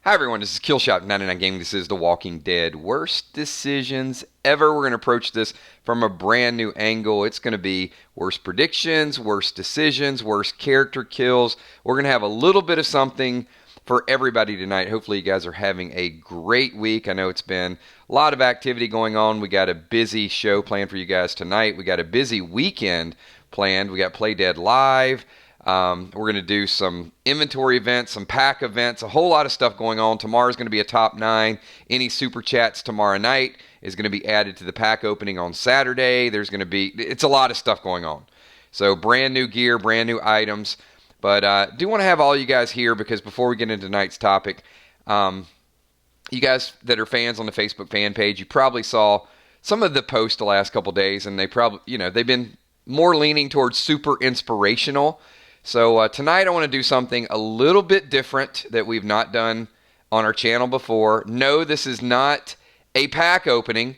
Hi everyone, this is Killshot 99 Gaming. This is The Walking Dead. Worst decisions ever. We're going to approach this from a brand new angle. It's going to be worst predictions, worst decisions, worst character kills. We're going to have a little bit of something for everybody tonight. Hopefully you guys are having a great week. I know it's been a lot of activity going on. We got a busy show planned for you guys tonight. We got a busy weekend planned. We got Play Dead Live. We're going to do some inventory events, some pack events, a whole lot of stuff going on. Tomorrow's going to be a top 9. Any super chats tomorrow night is going to be added to the pack opening on Saturday. It's a lot of stuff going on. So brand new gear, brand new items. But do want to have all you guys here because before we get into tonight's topic, you guys that are fans on the Facebook fan page, you probably saw some of the posts the last couple days, and they've been more leaning towards super inspirational. So tonight I want to do something a little bit different that we've not done on our channel before. No, this is not a pack opening,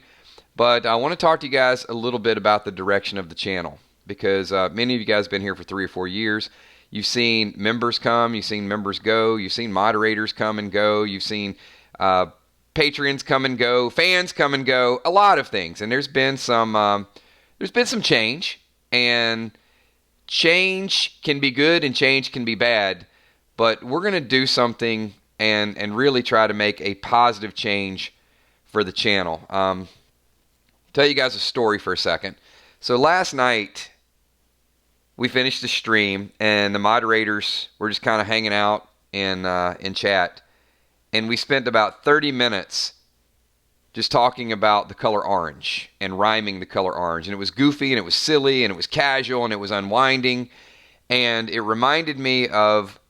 but I want to talk to you guys a little bit about the direction of the channel because many of you guys have been here for 3 or 4 years. You've seen members come, you've seen members go, you've seen moderators come and go, you've seen Patreons come and go, fans come and go, a lot of things. And there's been some change, and change can be good and change can be bad, but we're going to do something and really try to make a positive change for the channel. Tell you guys a story for a second. So last night we finished the stream and the moderators were just kind of hanging out in chat, and we spent about 30 minutes just talking about the color orange and rhyming the color orange. And it was goofy and it was silly and it was casual and it was unwinding. And it reminded me of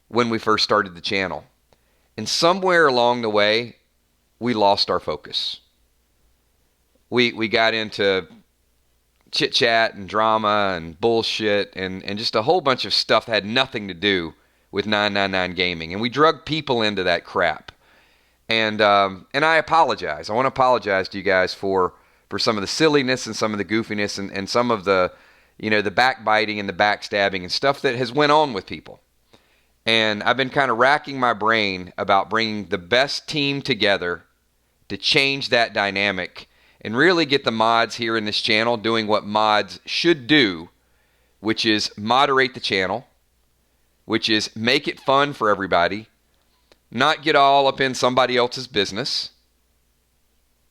when we first started the channel. And somewhere along the way, we lost our focus. We got into chit-chat and drama and bullshit and just a whole bunch of stuff that had nothing to do with 999 Gaming. And we drug people into that crap. And I apologize. I want to apologize to you guys for some of the silliness and some of the goofiness and some of the, the backbiting and the backstabbing and stuff that has went on with people. And I've been kind of racking my brain about bringing the best team together to change that dynamic and really get the mods here in this channel doing what mods should do, which is moderate the channel, which is make it fun for everybody, not get all up in somebody else's business.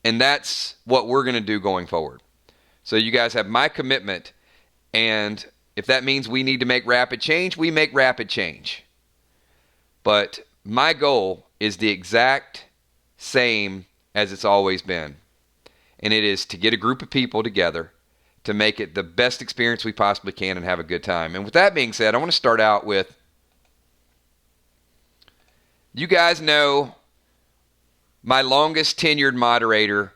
And that's what we're going to do going forward. So you guys have my commitment. And if that means we need to make rapid change, we make rapid change. But my goal is the exact same as it's always been. And it is to get a group of people together to make it the best experience we possibly can and have a good time. And with that being said, I want to start out with, you guys know my longest tenured moderator,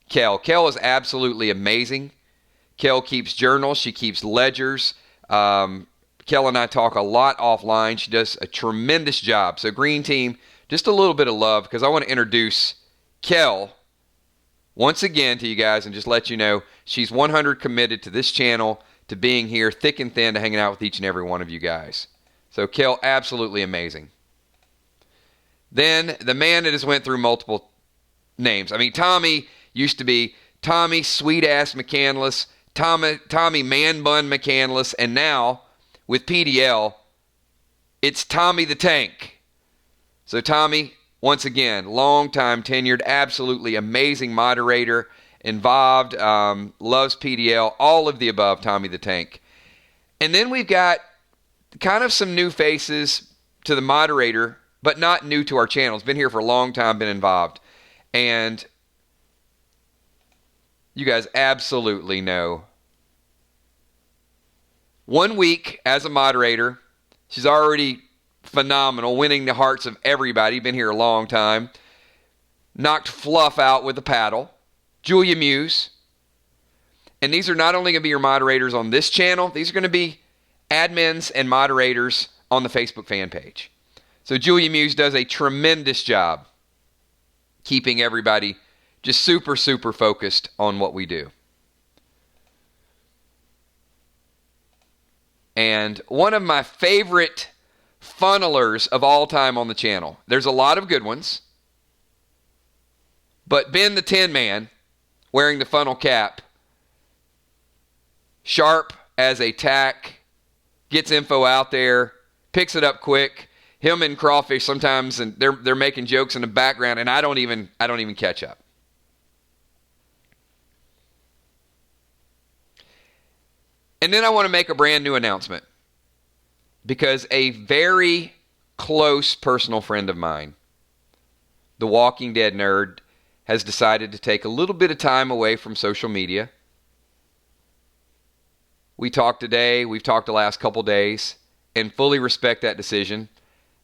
Kel. Kel is absolutely amazing. Kel keeps journals. She keeps ledgers. Kel and I talk a lot offline. She does a tremendous job. So Green Team, just a little bit of love because I want to introduce Kel once again to you guys and just let you know she's 100 committed to this channel, to being here thick and thin, to hanging out with each and every one of you guys. So Kel, absolutely amazing. Then the man that has went through multiple names. I mean, Tommy used to be Tommy Sweet Ass McCandless, Tommy Man Bun McCandless, and now with PDL, it's Tommy the Tank. So Tommy, once again, long time tenured, absolutely amazing moderator, involved, loves PDL, all of the above, Tommy the Tank. And then we've got kind of some new faces to the moderator, but not new to our channel. It's been here for a long time, been involved. And you guys absolutely know. 1 week as a moderator, she's already phenomenal, winning the hearts of everybody. Been here a long time. Knocked Fluff out with a paddle. Julia Muse. And these are not only going to be your moderators on this channel, these are going to be admins and moderators on the Facebook fan page. So Julia Muse does a tremendous job keeping everybody just super, super focused on what we do. And one of my favorite funnelers of all time on the channel. There's a lot of good ones. But Ben the Tin Man, wearing the funnel cap, sharp as a tack, gets info out there, picks it up quick. Him and Crawfish sometimes, and they're making jokes in the background, and I don't even catch up. And then I want to make a brand new announcement, because a very close personal friend of mine, the Walking Dead nerd, has decided to take a little bit of time away from social media. We talked today, we've talked the last couple days, and fully respect that decision.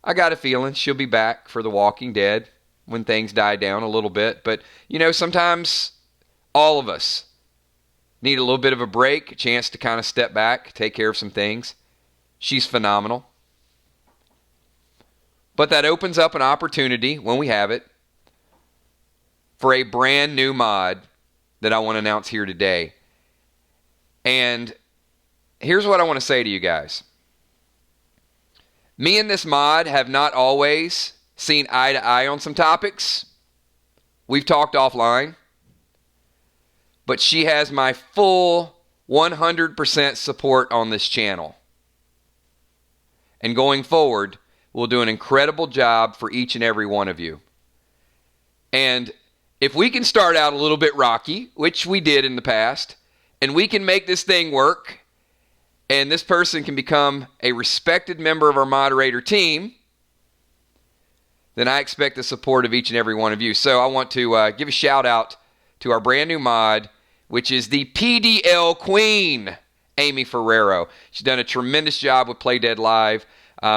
I got a feeling she'll be back for The Walking Dead when things die down a little bit. But, sometimes all of us need a little bit of a break, a chance to kind of step back, take care of some things. She's phenomenal. But that opens up an opportunity, when we have it, for a brand new mod that I want to announce here today. And here's what I want to say to you guys. Me and this mod have not always seen eye to eye on some topics. We've talked offline. But she has my full 100% support on this channel. And going forward, we'll do an incredible job for each and every one of you. And if we can start out a little bit rocky, which we did in the past, and we can make this thing work, and this person can become a respected member of our moderator team, then I expect the support of each and every one of you. So I want to give a shout out to our brand new mod, which is the PDL Queen, Amy Ferrero. She's done a tremendous job with Play Dead Live.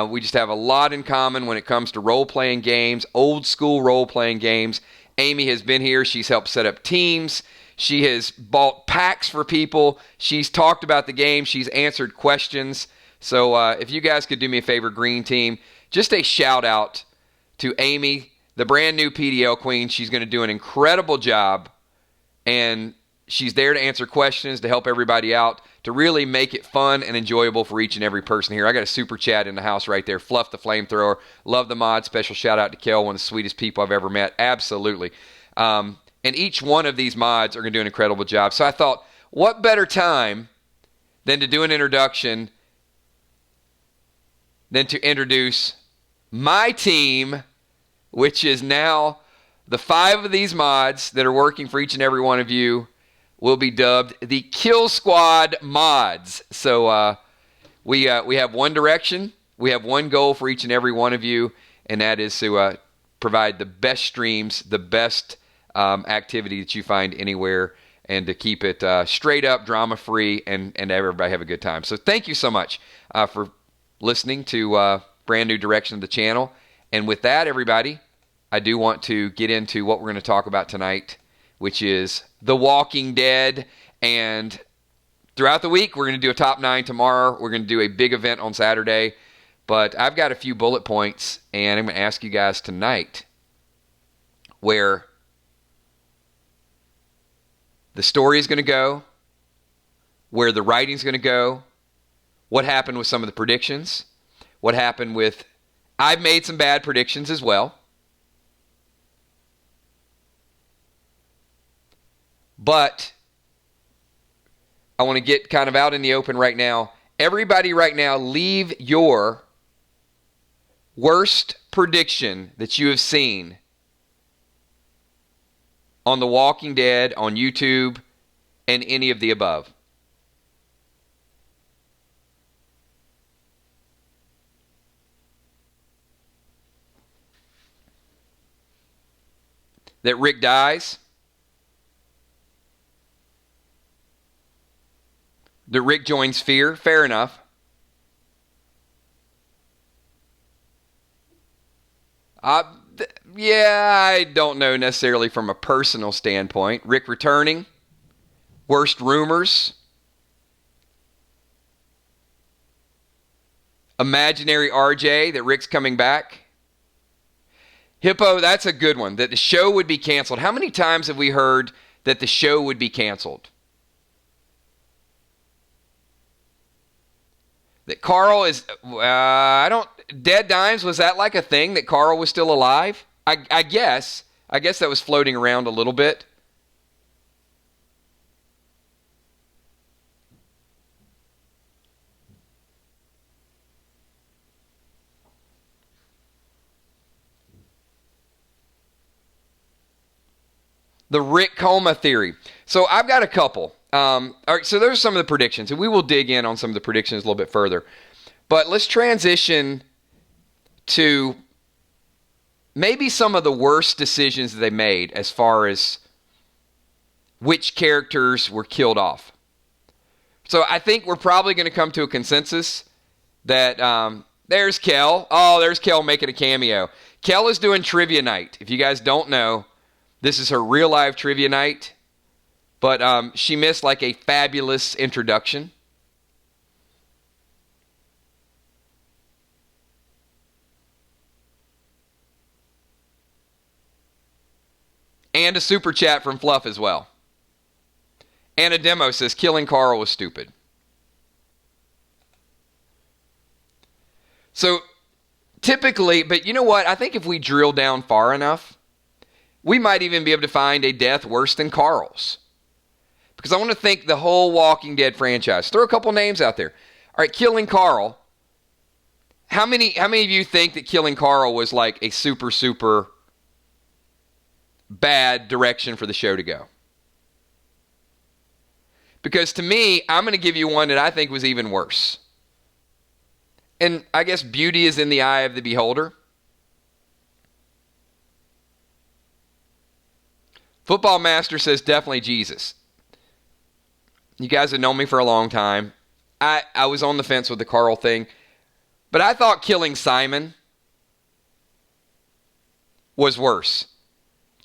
We just have a lot in common when it comes to role-playing games, old school role-playing games. Amy has been here. She's helped set up teams. She has bought packs for people. She's talked about the game. She's answered questions. So if you guys could do me a favor, Green Team, just a shout out to Amy, the brand new PDL Queen. She's going to do an incredible job. And she's there to answer questions, to help everybody out, to really make it fun and enjoyable for each and every person here. I got a super chat in the house right there. Fluff the Flamethrower. Love the mod. Special shout out to Kel, one of the sweetest people I've ever met. Absolutely. And each one of these mods are going to do an incredible job. So I thought, what better time than to do an introduction than to introduce my team, which is now the 5 of these mods that are working for each and every one of you will be dubbed the Kill Squad Mods. So we have one direction. We have one goal for each and every one of you, and that is to provide the best streams, the best activity that you find anywhere, and to keep it straight up, drama-free, and everybody have a good time. So thank you so much for listening to brand new direction of the channel. And with that, everybody, I do want to get into what we're going to talk about tonight, which is The Walking Dead. And throughout the week, we're going to do a top 9 tomorrow. We're going to do a big event on Saturday. But I've got a few bullet points, and I'm going to ask you guys tonight where the story is going to go, where the writing is going to go, what happened with some of the predictions, what happened with... I've made some bad predictions as well. But I want to get kind of out in the open right now. Everybody right now, leave your worst prediction that you have seen on The Walking Dead, on YouTube, and any of the above. That Rick dies. That Rick joins Fear. Fair enough. I don't know necessarily from a personal standpoint. Rick returning. Worst rumors. Imaginary RJ, that Rick's coming back. Hippo, that's a good one. That the show would be canceled. How many times have we heard that the show would be canceled? That Carl is, I don't, Dead Dimes, was that like a thing that Carl was still alive? I guess. I guess that was floating around a little bit. The Rick Coma theory. So I've got a couple. All right, so those are some of the predictions, and we will dig in on some of the predictions a little bit further. But let's transition to maybe some of the worst decisions that they made as far as which characters were killed off. So I think we're probably going to come to a consensus that there's Kel. Oh, there's Kel making a cameo. Kel is doing trivia night. If you guys don't know, this is her real life trivia night. But she missed like a fabulous introduction. And a super chat from Fluff as well. And a demo says killing Carl was stupid. So typically, but you know what? I think if we drill down far enough, we might even be able to find a death worse than Carl's. Because I want to think the whole Walking Dead franchise. Throw a couple names out there. All right, killing Carl. How many of you think that killing Carl was like a super bad direction for the show to go? Because to me, I'm going to give you one that I think was even worse. And I guess beauty is in the eye of the beholder. Football Master says definitely Jesus. You guys have known me for a long time. I was on the fence with the Carl thing. But I thought killing Simon was worse.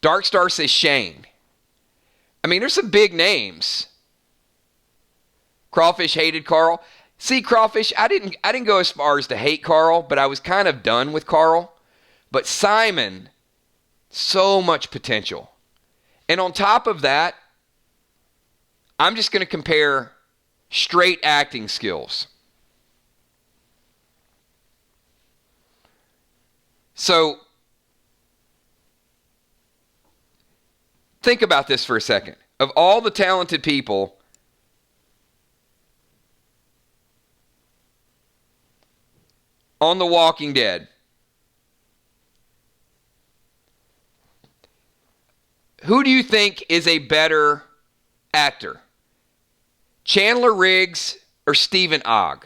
Darkstar says Shane. I mean, there's some big names. Crawfish hated Carl. See, Crawfish, I didn't go as far as to hate Carl, but I was kind of done with Carl. But Simon, so much potential. And on top of that, I'm just going to compare straight acting skills. So, think about this for a second. Of all the talented people on The Walking Dead, who do you think is a better actor? Chandler Riggs or Stephen Ogg?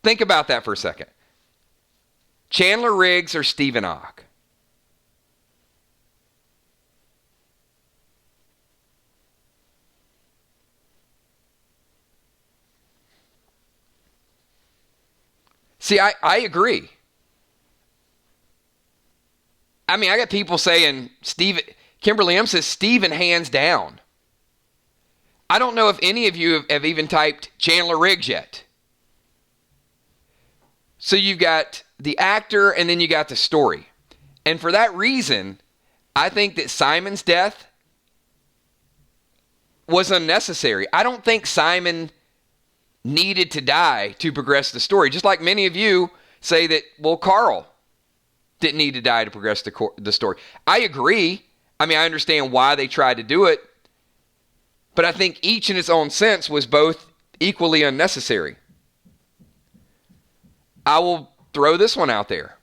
Think about that for a second. Chandler Riggs or Stephen Ogg? See, I agree. I mean, I got people saying Kimberly M says Steven hands down. I don't know if any of you have even typed Chandler Riggs yet. So you've got the actor and then you got the story. And for that reason, I think that Simon's death was unnecessary. I don't think Simon needed to die to progress the story. Just like many of you say that, well, Carl didn't need to die to progress the story. I agree. I mean, I understand why they tried to do it. But I think each in its own sense was both equally unnecessary. I will throw this one out there.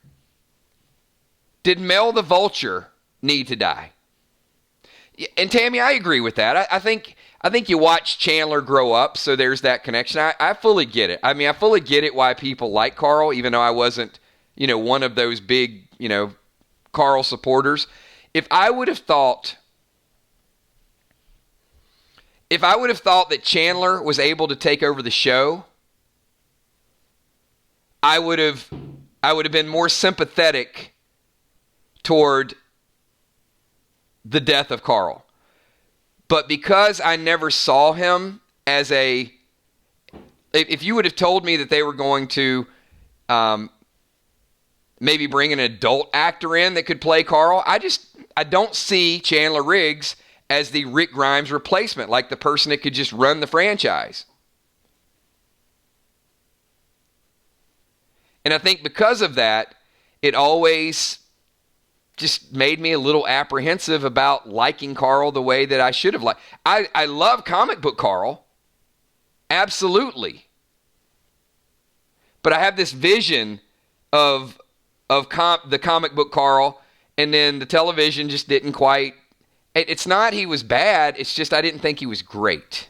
Did Mel the Vulture need to die? And Tammy, I agree with that. I think you watch Chandler grow up, so there's that connection. I fully get it. I mean, I fully get it why people like Carl, even though I wasn't, one of those big, Carl supporters. If I would have thought that Chandler was able to take over the show, I would have been more sympathetic toward the death of Carl. But because I never saw him as if you would have told me that they were going to maybe bring an adult actor in that could play Carl, I don't see Chandler Riggs as the Rick Grimes replacement, like the person that could just run the franchise. And I think because of that, it always just made me a little apprehensive about liking Carl the way that I should have liked. I love comic book Carl. Absolutely. But I have this vision of the comic book Carl, and then the television just didn't quite. It's not he was bad. It's just I didn't think he was great.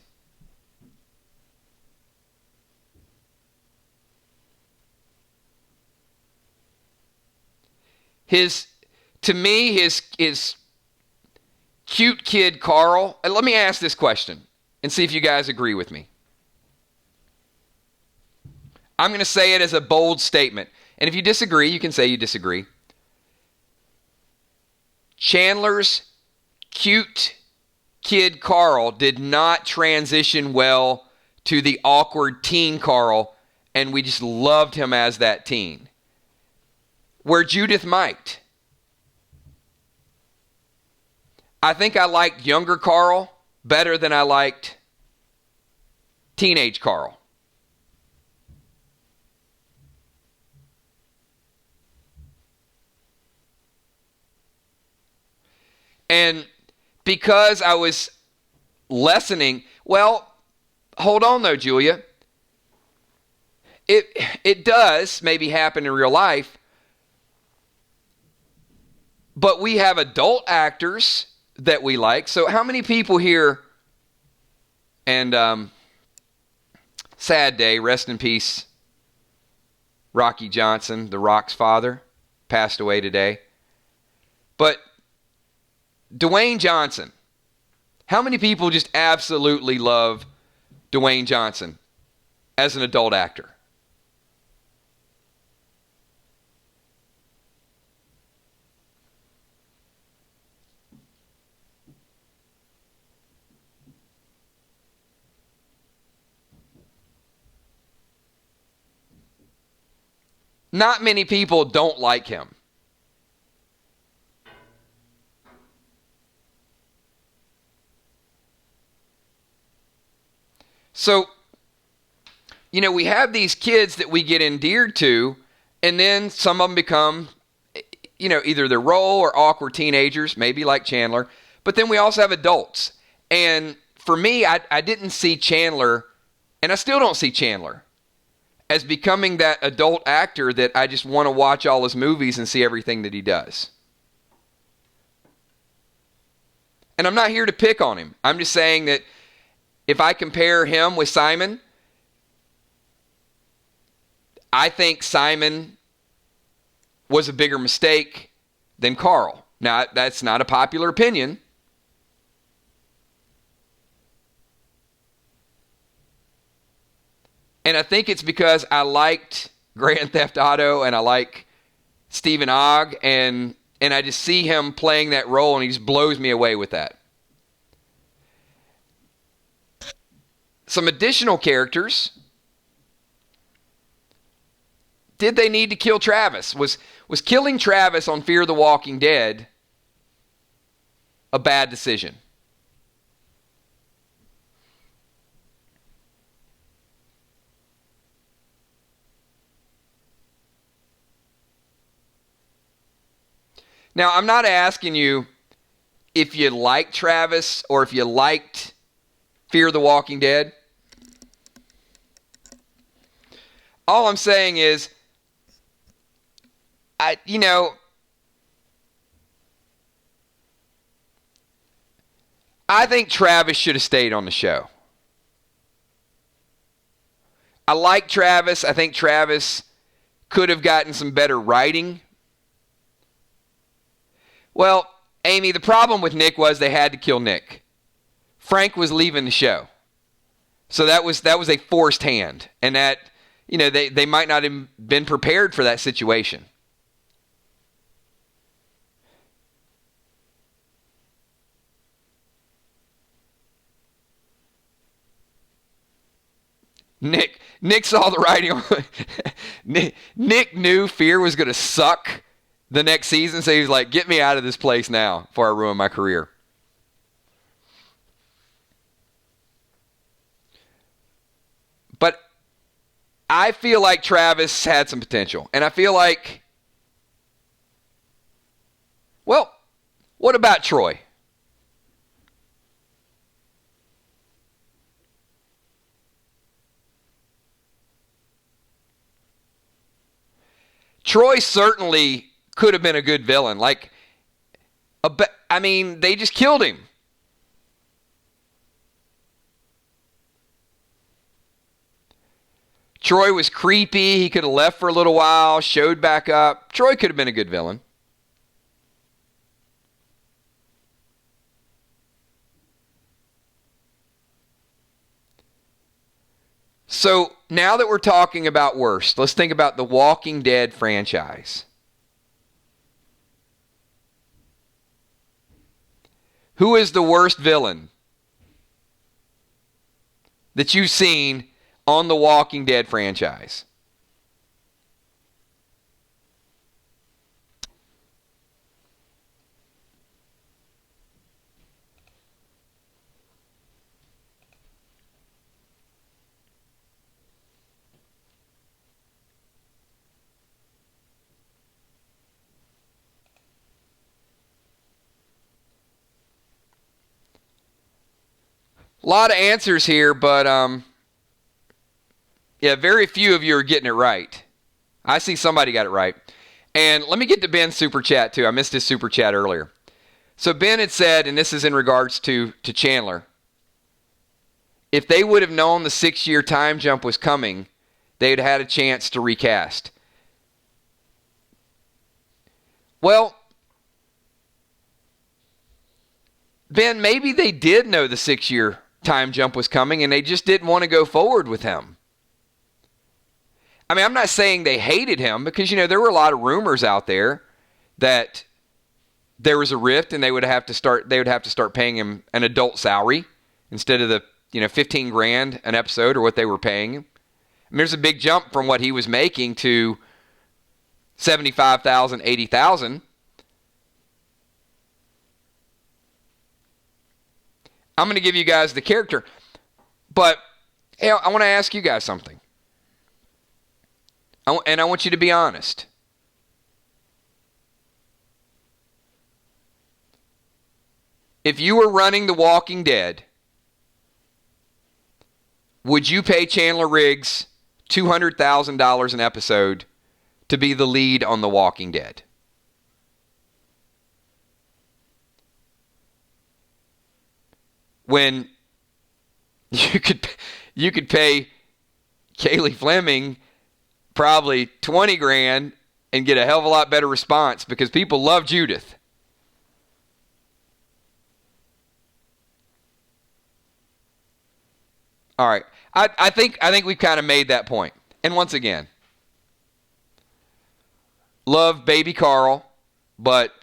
To me, his cute kid Carl. And let me ask this question and see if you guys agree with me. I'm going to say it as a bold statement. And if you disagree, you can say you disagree. Chandler's cute kid Carl did not transition well to the awkward teen Carl, and we just loved him as that teen. Where Judith might. I think I liked younger Carl better than I liked teenage Carl. And because I was lessening, well, hold on though, Julia. It does maybe happen in real life, but we have adult actors that we like. So how many people here, and sad day, rest in peace, Rocky Johnson, The Rock's father, passed away today. But Dwayne Johnson, how many people just absolutely love Dwayne Johnson as an adult actor? Not many people don't like him. So, we have these kids that we get endeared to, and then some of them become, either their role or awkward teenagers, maybe like Chandler. But then we also have adults. And for me, I didn't see Chandler, and I still don't see Chandler, as becoming that adult actor that I just want to watch all his movies and see everything that he does. And I'm not here to pick on him. I'm just saying that if I compare him with Simon, I think Simon was a bigger mistake than Carl. Now, that's not a popular opinion. And I think it's because I liked Grand Theft Auto and I like Stephen Ogg, and I just see him playing that role and he just blows me away with that. Some additional characters. Did they need to kill Travis? Was killing Travis on Fear the Walking Dead a bad decision? Now, I'm not asking you if you like Travis or if you liked Fear the Walking Dead. All I'm saying is, I think Travis should have stayed on the show. I like Travis. I think Travis could have gotten some better writing. Well, Amy, the problem with Nick was they had to kill Nick. Frank was leaving the show. So that was a forced hand. And that, they might not have been prepared for that situation. Nick saw the writing. Nick knew Fear was going to suck the next season, so he was like, get me out of this place now before I ruin my career. But I feel like Travis had some potential. And I feel like, well, what about Troy? Troy certainly could have been a good villain. They just killed him. Troy was creepy. He could have left for a little while, showed back up. Troy could have been a good villain. So now that we're talking about worst, let's think about the Walking Dead franchise. Who is the worst villain that you've seen on the Walking Dead franchise? A lot of answers here, but very few of you are getting it right. I see somebody got it right. And let me get to Ben's super chat too. I missed his super chat earlier. So Ben had said, and this is in regards to Chandler, if they would have known the 6-year time jump was coming, they'd had a chance to recast. Well, Ben, maybe they did know the 6-year time jump was coming and they just didn't want to go forward with him. I mean, I'm not saying they hated him because, there were a lot of rumors out there that there was a rift and they would have to start paying him an adult salary instead of the, $15,000 an episode or what they were paying him. I mean, there's a big jump from what he was making to $75,000, $80,000. I'm going to give you guys the character, but I want to ask you guys something. And I want you to be honest. If you were running The Walking Dead, would you pay Chandler Riggs $200,000 an episode to be the lead on The Walking Dead? When you could pay Kaylee Fleming probably $20,000 and get a hell of a lot better response because people love Judith. All right, I think we've kind of made that point. And once again, love baby Carl, but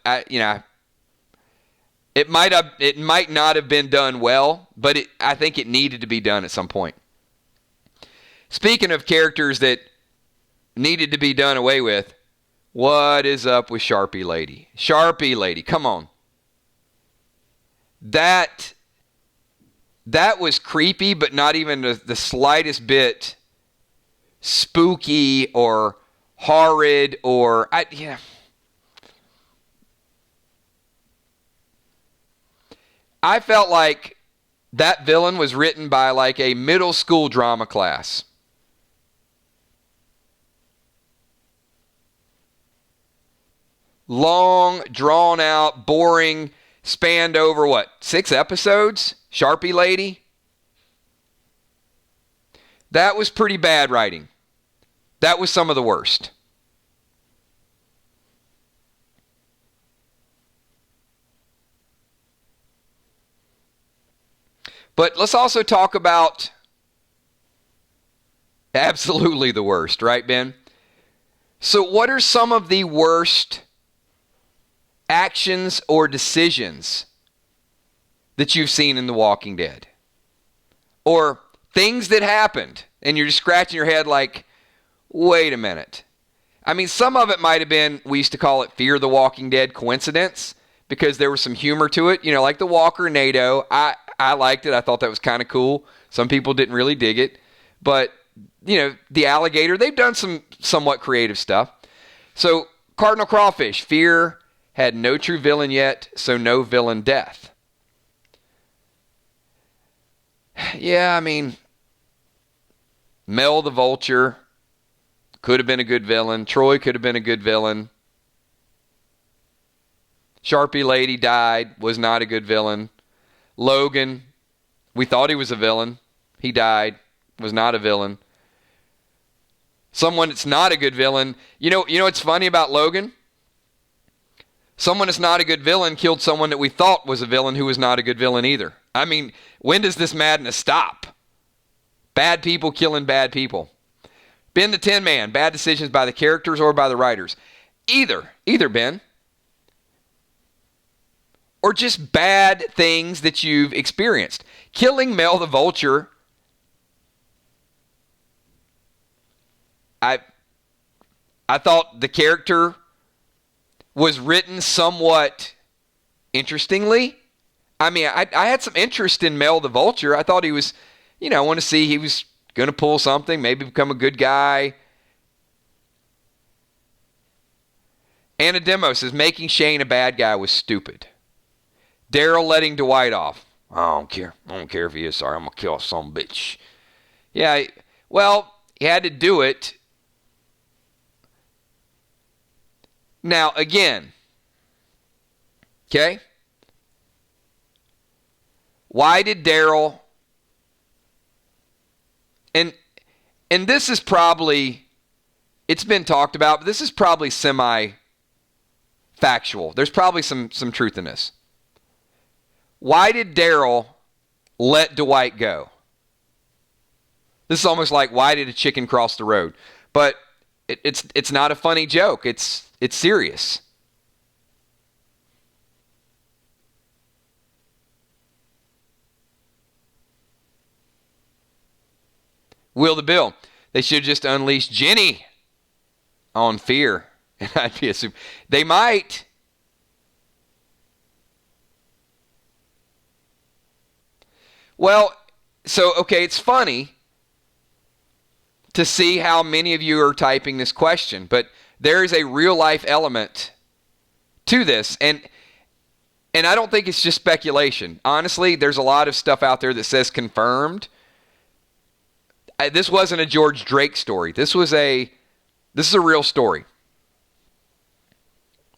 it might not have been done well, but I think it needed to be done at some point. Speaking of characters that needed to be done away with, what is up with Sharpie Lady? Sharpie Lady, come on. That was creepy, but not even the slightest bit spooky or horrid or I felt like that villain was written by like a middle school drama class. Long, drawn out, boring, spanned over 6 episodes? Sharpie Lady? That was pretty bad writing. That was some of the worst. But let's also talk about absolutely the worst, right, Ben? So what are some of the worst actions or decisions that you've seen in The Walking Dead? Or things that happened and you're just scratching your head like, wait a minute. I mean, some of it might have been, we used to call it Fear the Walking Dead coincidence because there was some humor to it. Like the Walker NATO. I liked it. I thought that was kind of cool. Some people didn't really dig it. But the alligator. They've done some somewhat creative stuff. So Cardinal Crawfish, fear had no true villain yet, so no villain death. Yeah, I mean, Mel the Vulture could have been a good villain. Troy could have been a good villain. Sharpie Lady died, was not a good villain. Logan, we thought he was a villain. He died, was not a villain. Someone that's not a good villain. You know what's funny about Logan? Someone that's not a good villain killed someone that we thought was a villain who was not a good villain either. I mean, when does this madness stop? Bad people killing bad people. Ben the Tin Man, bad decisions by the characters or by the writers. Either, Ben. Or just bad things that you've experienced. Killing Mel the Vulture, I thought the character was written somewhat interestingly. I mean, I had some interest in Mel the Vulture. I thought he was, I want to see he was going to pull something, maybe become a good guy. Anna Demo says, making Shane a bad guy was stupid. Daryl letting Dwight off. I don't care. I don't care if he is sorry. I'm going to kill some bitch. Yeah, well, he had to do it. Now, again, okay? Why did Daryl... And this is probably... It's been talked about, but this is probably semi-factual. There's probably some truth in this. Why did Daryl let Dwight go? This is almost like, why did a chicken cross the road? But it's not a funny joke. It's serious. Will the Bill. They should just unleash Jenny on fear. And I'd be assuming they might. Well, so, okay, it's funny to see how many of you are typing this question, but there is a real-life element to this, and I don't think it's just speculation. Honestly, there's a lot of stuff out there that says confirmed. This wasn't a George Drake story. This is a real story.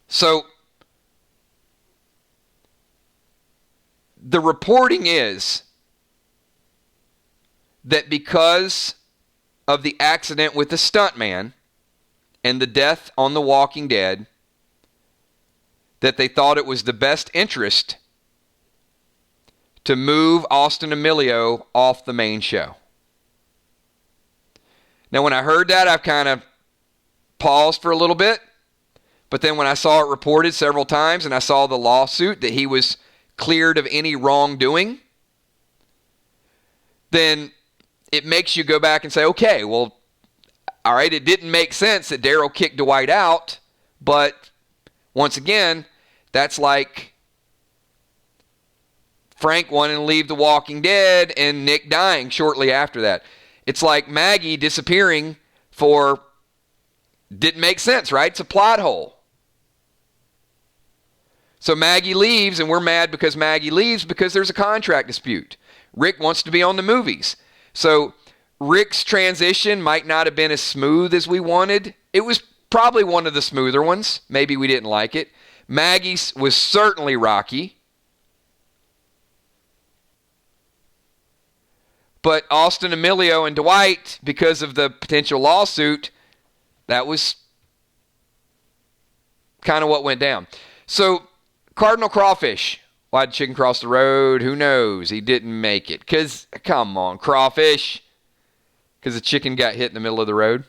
So, the reporting is that because of the accident with the stuntman and the death on The Walking Dead, that they thought it was the best interest to move Austin Emilio off the main show. Now, when I heard that, I've kind of paused for a little bit, but then when I saw it reported several times and I saw the lawsuit that he was cleared of any wrongdoing, then it makes you go back and say, okay, well, all right, it didn't make sense that Daryl kicked Dwight out, but once again, that's like Frank wanting to leave The Walking Dead and Nick dying shortly after that. It's like Maggie disappearing didn't make sense, right? It's a plot hole. So Maggie leaves, and we're mad because Maggie leaves because there's a contract dispute. Rick wants to be on the movies. So Rick's transition might not have been as smooth as we wanted. It was probably one of the smoother ones. Maybe we didn't like it. Maggie's was certainly rocky. But Austin Emilio and Dwight, because of the potential lawsuit, that was kind of what went down. So, Cardinal Crawfish. Why did chicken cross the road? Who knows? He didn't make it. Because, come on, Crawfish. Because the chicken got hit in the middle of the road.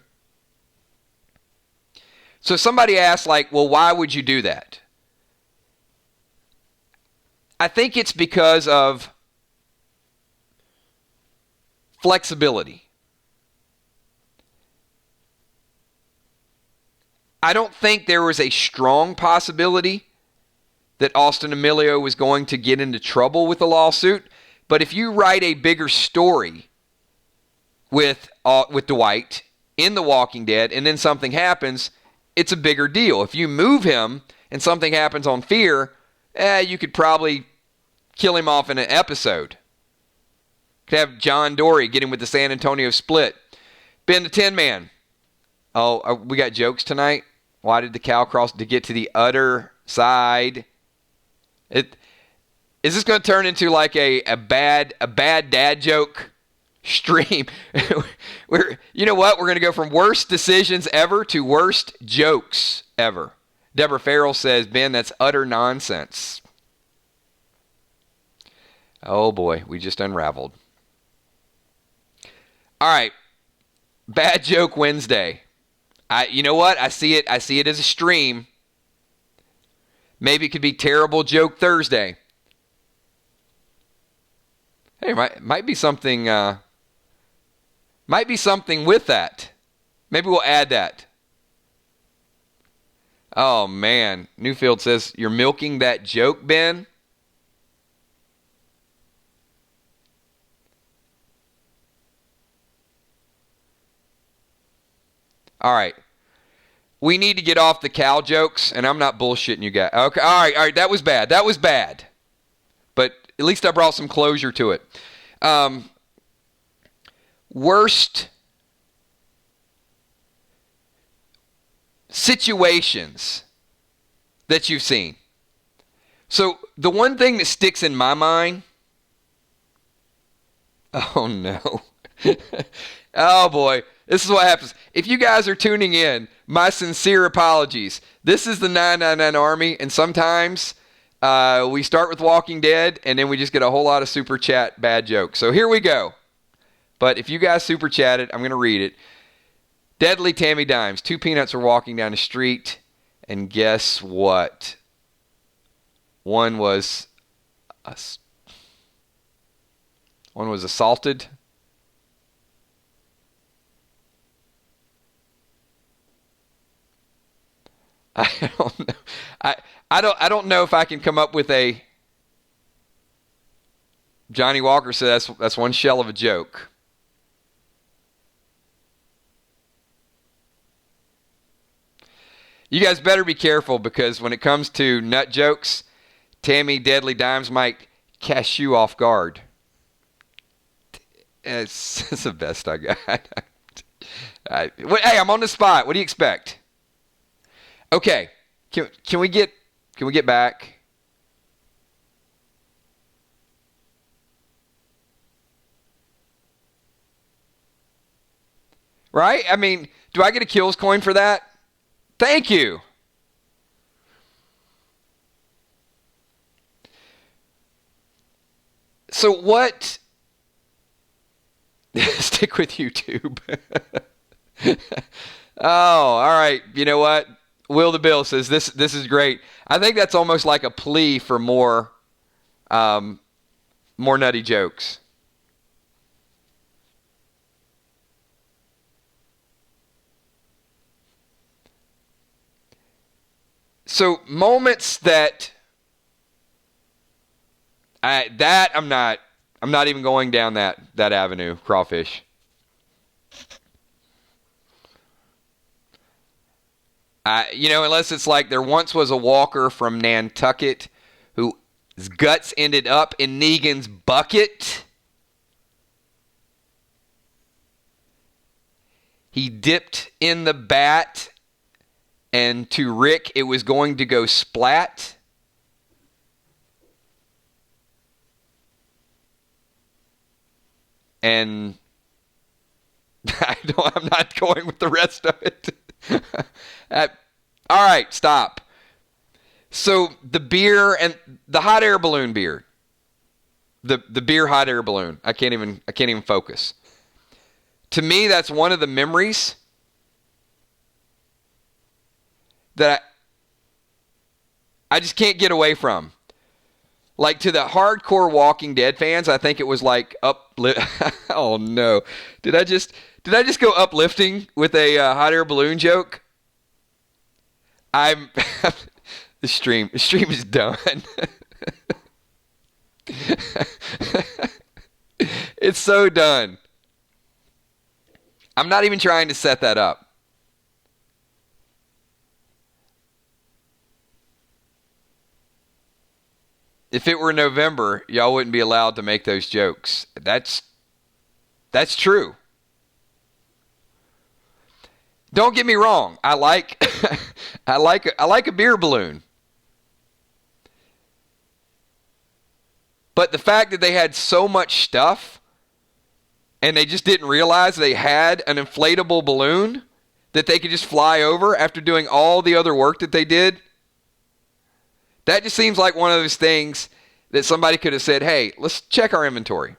So somebody asked, well, why would you do that? I think it's because of flexibility. I don't think there was a strong possibility that Austin Emilio was going to get into trouble with the lawsuit. But if you write a bigger story with Dwight in The Walking Dead, and then something happens, it's a bigger deal. If you move him and something happens on Fear, you could probably kill him off in an episode. Could have John Dory get him with the San Antonio Split. Ben the Tin Man. Oh, we got jokes tonight. Why did the cow cross to get to the other side? Is this going to turn into like a bad dad joke stream? You know what? We're going to go from worst decisions ever to worst jokes ever. Deborah Farrell says, Ben, that's utter nonsense. Oh boy, we just unraveled. All right, bad joke Wednesday. You know what? I see it as a stream. Maybe it could be terrible joke Thursday. Hey, might be something. Might be something with that. Maybe we'll add that. Oh man, Newfield says you're milking that joke, Ben. All right. We need to get off the cow jokes, and I'm not bullshitting you guys. Okay, all right, that was bad. But at least I brought some closure to it. Worst situations that you've seen. So the one thing that sticks in my mind, oh no. Oh boy, this is what happens. If you guys are tuning in, my sincere apologies. This is the 999 Army, and sometimes we start with Walking Dead, and then we just get a whole lot of super chat bad jokes. So here we go. But if you guys super chatted, I'm going to read it. Deadly Tammy Dimes. 2 peanuts were walking down the street, and guess what? One was assaulted. I don't know. I don't know if I can come up with a. Johnny Walker said that's one shell of a joke. You guys better be careful, because when it comes to nut jokes, Tammy Deadly Dimes might catch you off guard. It's the best I got. Hey, I'm on the spot. What do you expect? Okay, can we get back? Right? I mean, do I get a kills coin for that? Thank you. So what? Stick with YouTube. Oh, all right. You know what? Will the Bill says this is great. I think that's almost like a plea for more nutty jokes. So moments that I'm not even going down that avenue, crawfish. Unless it's like there once was a walker from Nantucket whose guts ended up in Negan's bucket. He dipped in the bat, and to Rick, it was going to go splat. And I'm not going with the rest of it. All right, stop. So the beer and the hot air balloon beer. The beer hot air balloon. I can't even focus. To me, that's one of the memories that I just can't get away from. Like, to the hardcore Walking Dead fans, I think it was like oh no. Did I just go uplifting with a hot air balloon joke? The stream is done. It's so done. I'm not even trying to set that up. If it were November, y'all wouldn't be allowed to make those jokes. That's true. Don't get me wrong. I like I like a beer balloon. But the fact that they had so much stuff and they just didn't realize they had an inflatable balloon that they could just fly over after doing all the other work that they did, that just seems like one of those things that somebody could have said, hey, let's check our inventory.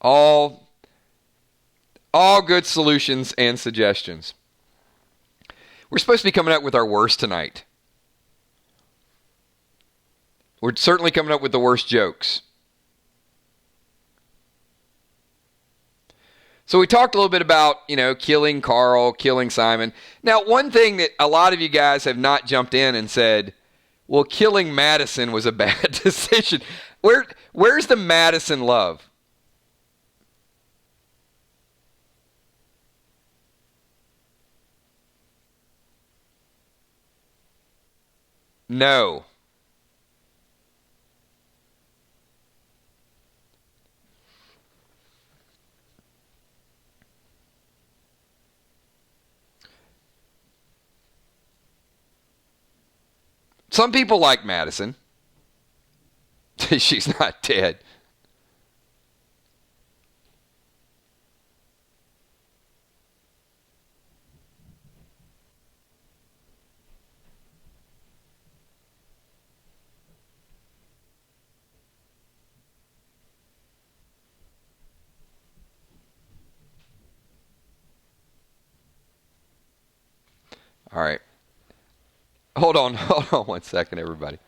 All good solutions and suggestions. We're supposed to be coming up with our worst tonight. We're certainly coming up with the worst jokes. So we talked a little bit about, killing Carl, killing Simon. Now, one thing that a lot of you guys have not jumped in and said, well, killing Madison was a bad decision. Where's the Madison love? No. Some people like Madison. She's not dead. All right. Hold on 1 second, everybody.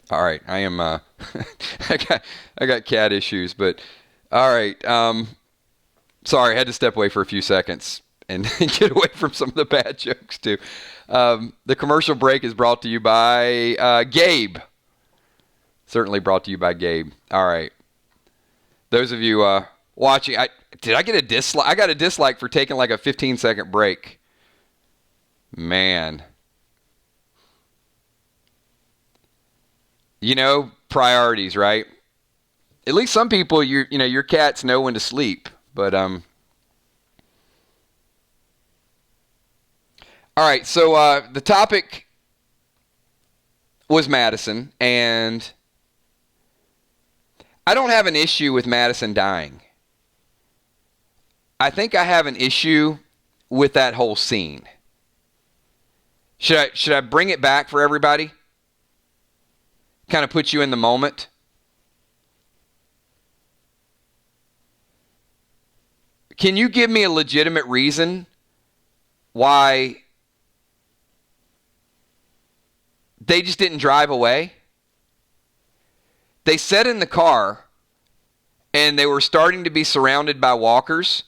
All right, I am. I got cat issues, but all right. Sorry, I had to step away for a few seconds and get away from some of the bad jokes too. The commercial break is brought to you by Gabe. Certainly brought to you by Gabe. All right, those of you watching, did I get a dislike? I got a dislike for taking like a 15-second break. Man. Priorities, right? At least some people, your cats know when to sleep. But all right. So the topic was Madison, and I don't have an issue with Madison dying. I think I have an issue with that whole scene. Should I bring it back for everybody? Kind of put you in the moment. Can you give me a legitimate reason why they just didn't drive away? They sat in the car and they were starting to be surrounded by walkers,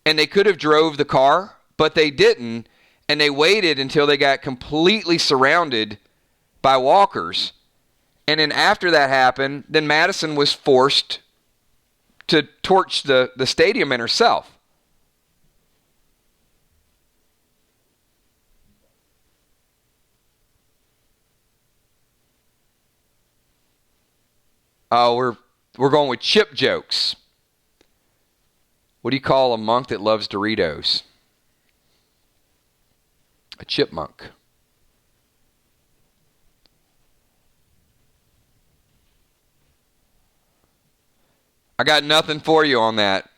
and they could have drove the car, but they didn't, and they waited until they got completely surrounded by walkers. And then after that happened, then Madison was forced to torch the stadium and herself. Oh, we're going with chip jokes. What do you call a monk that loves Doritos? A chipmunk. I got nothing for you on that.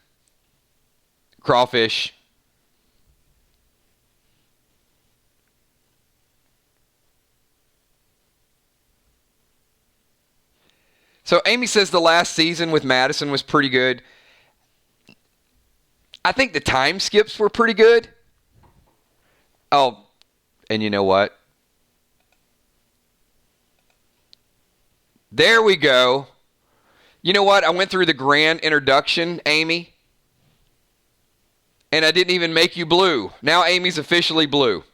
Crawfish. So Amy says the last season with Madison was pretty good. I think the time skips were pretty good. Oh, and you know what? There we go. You know what? I went through the grand introduction, Amy, and I didn't even make you blue. Now Amy's officially blue.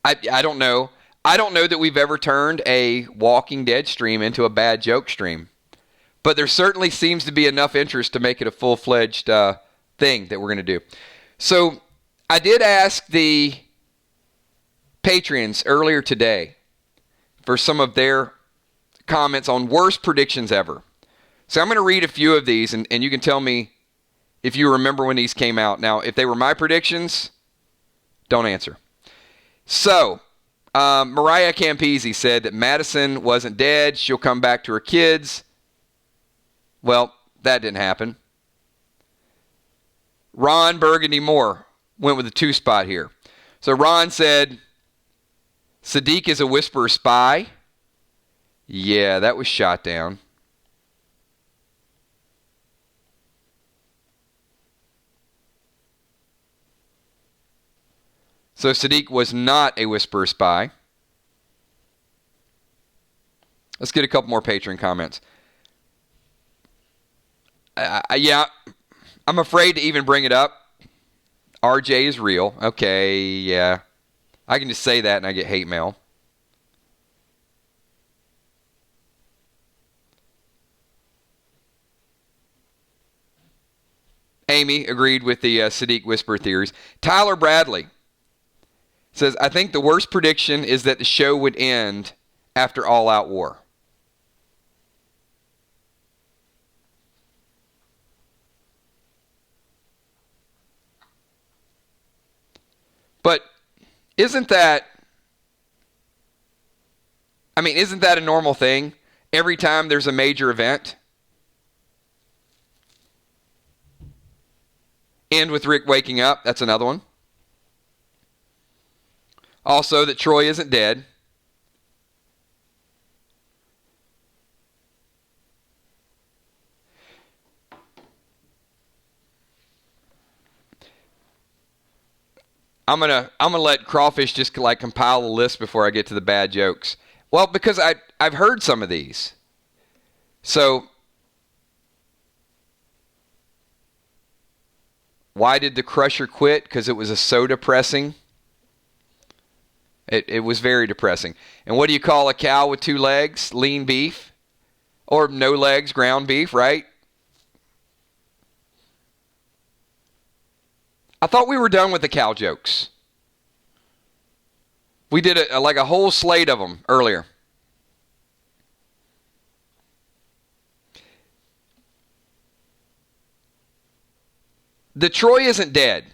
I don't know. I don't know that we've ever turned a Walking Dead stream into a bad joke stream. But there certainly seems to be enough interest to make it a full-fledged thing that we're going to do. So I did ask the Patreons earlier today for some of their comments on worst predictions ever. So I'm going to read a few of these, and you can tell me if you remember when these came out. Now, if they were my predictions, don't answer. So, Mariah Campese said that Madison wasn't dead. She'll come back to her kids. Well, that didn't happen. Ron Burgundy Moore went with a 2 spot here. So Ron said, Sadiq is a whisperer spy. Yeah, that was shot down. So Sadiq was not a whisperer spy. Let's get a couple more Patreon comments. Yeah, I'm afraid to even bring it up. RJ is real. Okay, yeah. I can just say that and I get hate mail. Amy agreed with the Sadiq whisper theories. Tyler Bradley says, I think the worst prediction is that the show would end after All Out War. But isn't that a normal thing? Every time there's a major event? End with Rick waking up. That's another one. Also, that Troy isn't dead. I'm gonna let Crawfish just like compile a list before I get to the bad jokes. Well, because I've heard some of these. So, why did the Crusher quit? Because it was so depressing. It was very depressing. And what do you call a cow with 2 legs? Lean beef. Or no legs, ground beef, right? I thought we were done with the cow jokes. We did like a whole slate of them earlier. The Troy isn't dead.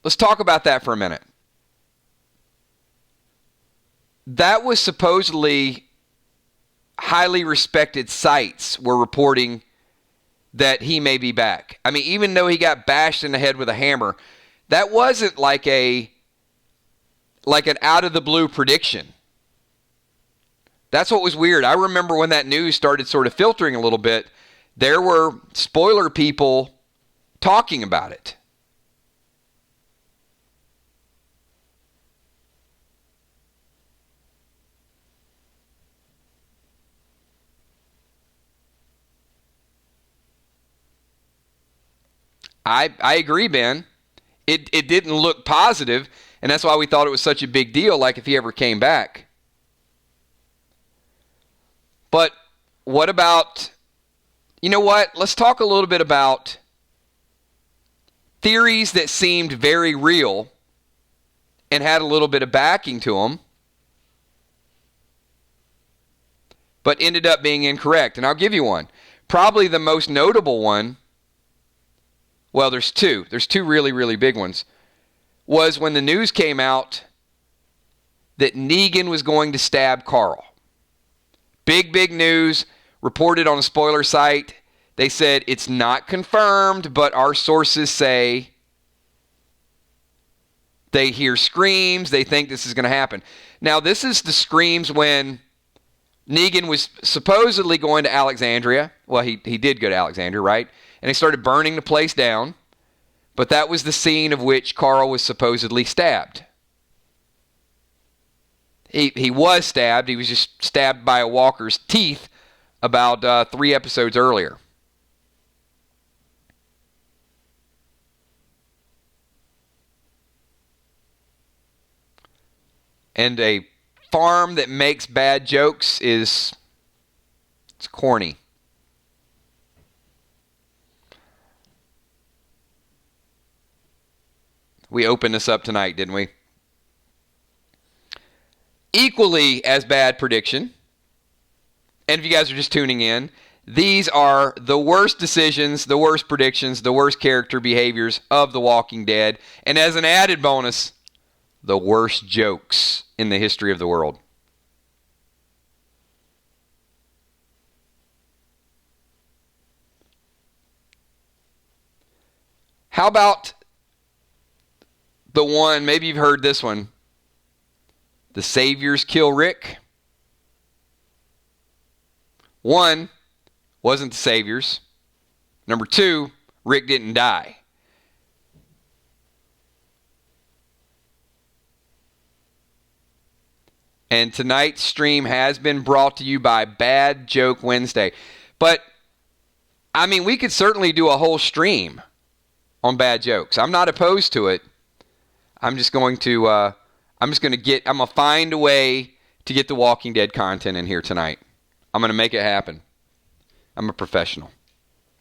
Let's talk about that for a minute. That was supposedly highly respected sites were reporting that he may be back. I mean, even though he got bashed in the head with a hammer, that wasn't like an out of the blue prediction. That's what was weird. I remember when that news started sort of filtering a little bit, there were spoiler people talking about it. I agree, Ben. It didn't look positive, and that's why we thought it was such a big deal, like if he ever came back. But what about, you know what? Let's talk a little bit about theories that seemed very real and had a little bit of backing to them, but ended up being incorrect. And I'll give you one. Probably the most notable one, well, there's two. There's two really, really big ones, was when the news came out that Negan was going to stab Carl. Big, big news, reported on a spoiler site. They said it's not confirmed, but our sources say they hear screams. They think this is going to happen. Now, this is the screams when Negan was supposedly going to Alexandria. Well, he did go to Alexandria, right? And he started burning the place down. But that was the scene of which Carl was supposedly stabbed. He was stabbed. He was just stabbed by a walker's teeth about 3 episodes earlier. And a farm that makes bad jokes it's corny. We opened this up tonight, didn't we? Equally as bad prediction, and if you guys are just tuning in, these are the worst decisions, the worst predictions, the worst character behaviors of The Walking Dead, and as an added bonus, the worst jokes in the history of the world. How about the one, maybe you've heard this one, the Saviors kill Rick? One, wasn't the Saviors. Number two, Rick didn't die. And tonight's stream has been brought to you by Bad Joke Wednesday. But, I mean, we could certainly do a whole stream on bad jokes. I'm not opposed to it. I'm going to find a way to get the Walking Dead content in here tonight. I'm going to make it happen. I'm a professional.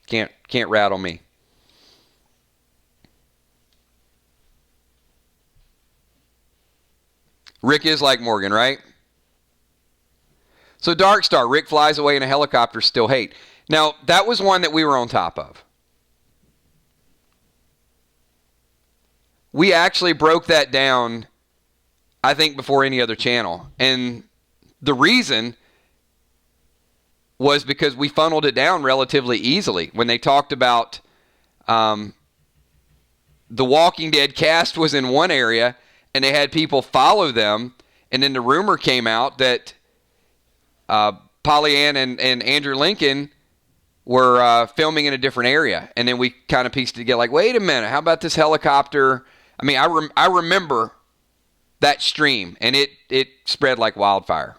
Can't rattle me. Rick is like Morgan, right? So Dark Star, Rick flies away in a helicopter, still hate. Now, that was one that we were on top of. We actually broke that down, I think, before any other channel. And the reason was because we funneled it down relatively easily. When they talked about the Walking Dead cast was in one area, and they had people follow them, and then the rumor came out that Polly Ann and Andrew Lincoln were filming in a different area. And then we kind of pieced it together, like, wait a minute, how about this helicopter? I mean, I remember that stream, and it spread like wildfire.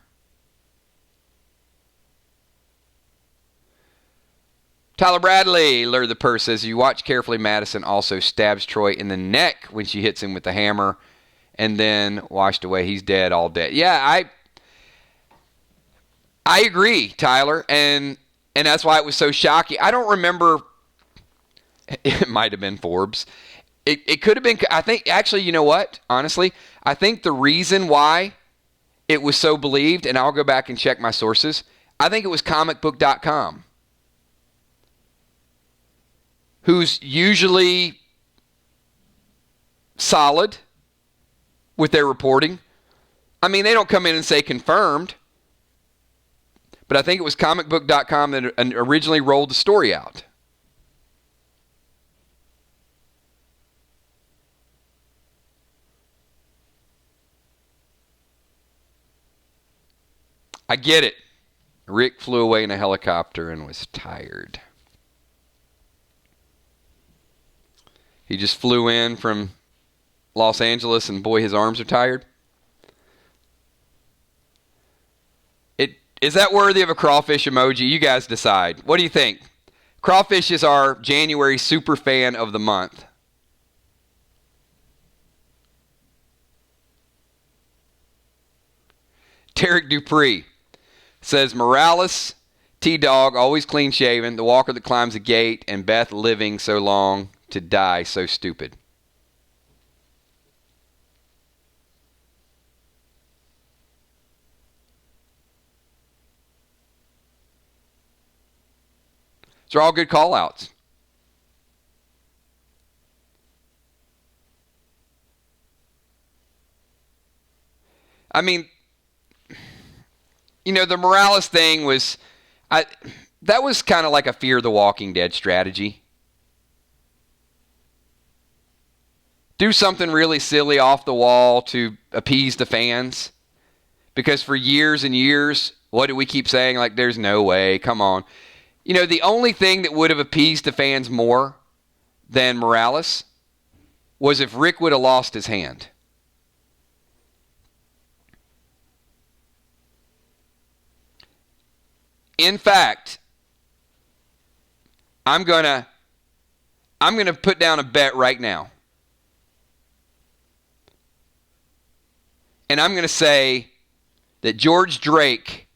Tyler Bradley, Lure the Purse, says, you watch carefully, Madison also stabs Troy in the neck when she hits him with the hammer, and then washed away. He's dead, all dead. Yeah, I agree, Tyler, and that's why it was so shocking. I don't remember. It might have been Forbes. It could have been, I think, actually, you know what? Honestly, I think the reason why it was so believed, and I'll go back and check my sources, I think it was comicbook.com, who's usually solid with their reporting. I mean, they don't come in and say confirmed, but I think it was comicbook.com that originally rolled the story out. I get it. Rick flew away in a helicopter and was tired. He just flew in from Los Angeles, and boy, his arms are tired. Is that worthy of a crawfish emoji? You guys decide. What do you think? Crawfish is our January super fan of the month. Tarek Dupree says Morales, T-Dog, always clean shaven, the walker that climbs a gate, and Beth living so long to die so stupid. These are all good call-outs. I mean, the Morales thing was, that was kind of like a Fear the Walking Dead strategy. Do something really silly off the wall to appease the fans. Because for years and years, what do we keep saying? Like, there's no way, come on. The only thing that would have appeased the fans more than Morales was if Rick would have lost his hand. In fact, I'm gonna put down a bet right now. And I'm going to say that George Drake,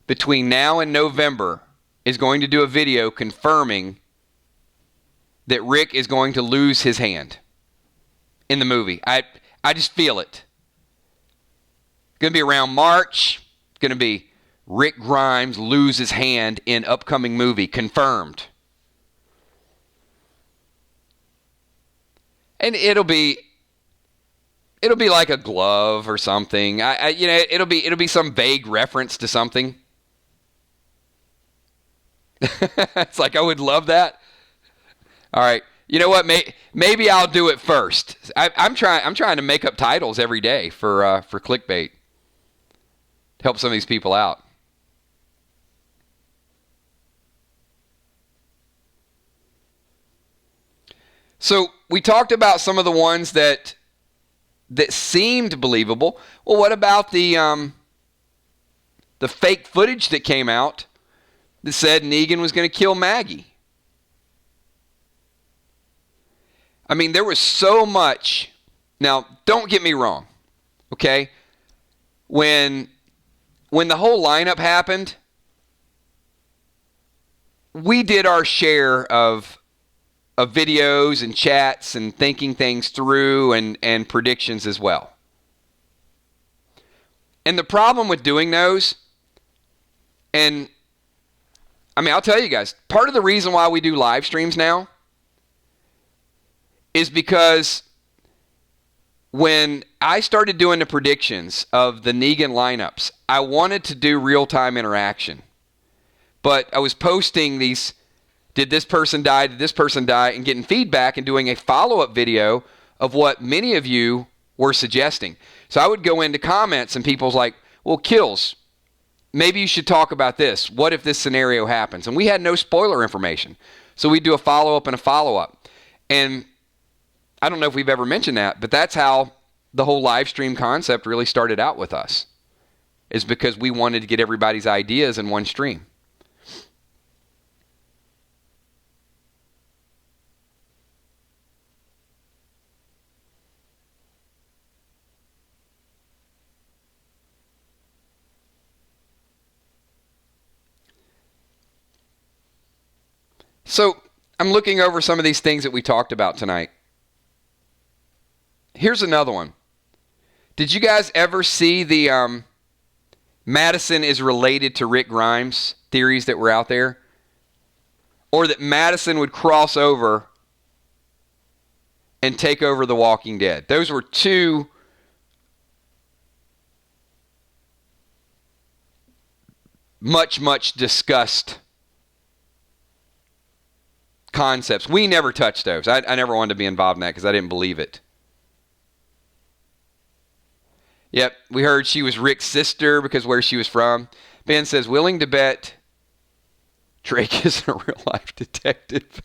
between now and November, is going to do a video confirming that Rick is going to lose his hand in the movie. I just feel it. It's going to be around March. It's going to be Rick Grimes lose his hand in upcoming movie. Confirmed. And it'll be like a glove or something. It'll be some vague reference to something. It's like, I would love that. All right. You know what? Maybe I'll do it first. I'm trying to make up titles every day for clickbait. Help some of these people out. So we talked about some of the ones that seemed believable. Well, what about the fake footage that came out that said Negan was going to kill Maggie? I mean, there was so much. Now, don't get me wrong, okay? When the whole lineup happened, we did our share of videos and chats and thinking things through and predictions as well. And the problem with doing those, and I mean, I'll tell you guys, part of the reason why we do live streams now is because when I started doing the predictions of the Negan lineups, I wanted to do real-time interaction. But I was posting these, did this person die, did this person die, and getting feedback and doing a follow-up video of what many of you were suggesting. So I would go into comments and people's like, well, Kills, maybe you should talk about this. What if this scenario happens? And we had no spoiler information. So we'd do a follow-up and a follow-up. And I don't know if we've ever mentioned that, but that's how the whole live stream concept really started out with us, is because we wanted to get everybody's ideas in one stream. So I'm looking over some of these things that we talked about tonight. Here's another one. Did you guys ever see the Madison is related to Rick Grimes theories that were out there? Or that Madison would cross over and take over The Walking Dead. Those were two much discussed concepts. We never touched those. I never wanted to be involved in that because I didn't believe it. Yep, we heard she was Rick's sister because where she was from. Ben says, willing to bet Drake is a real-life detective.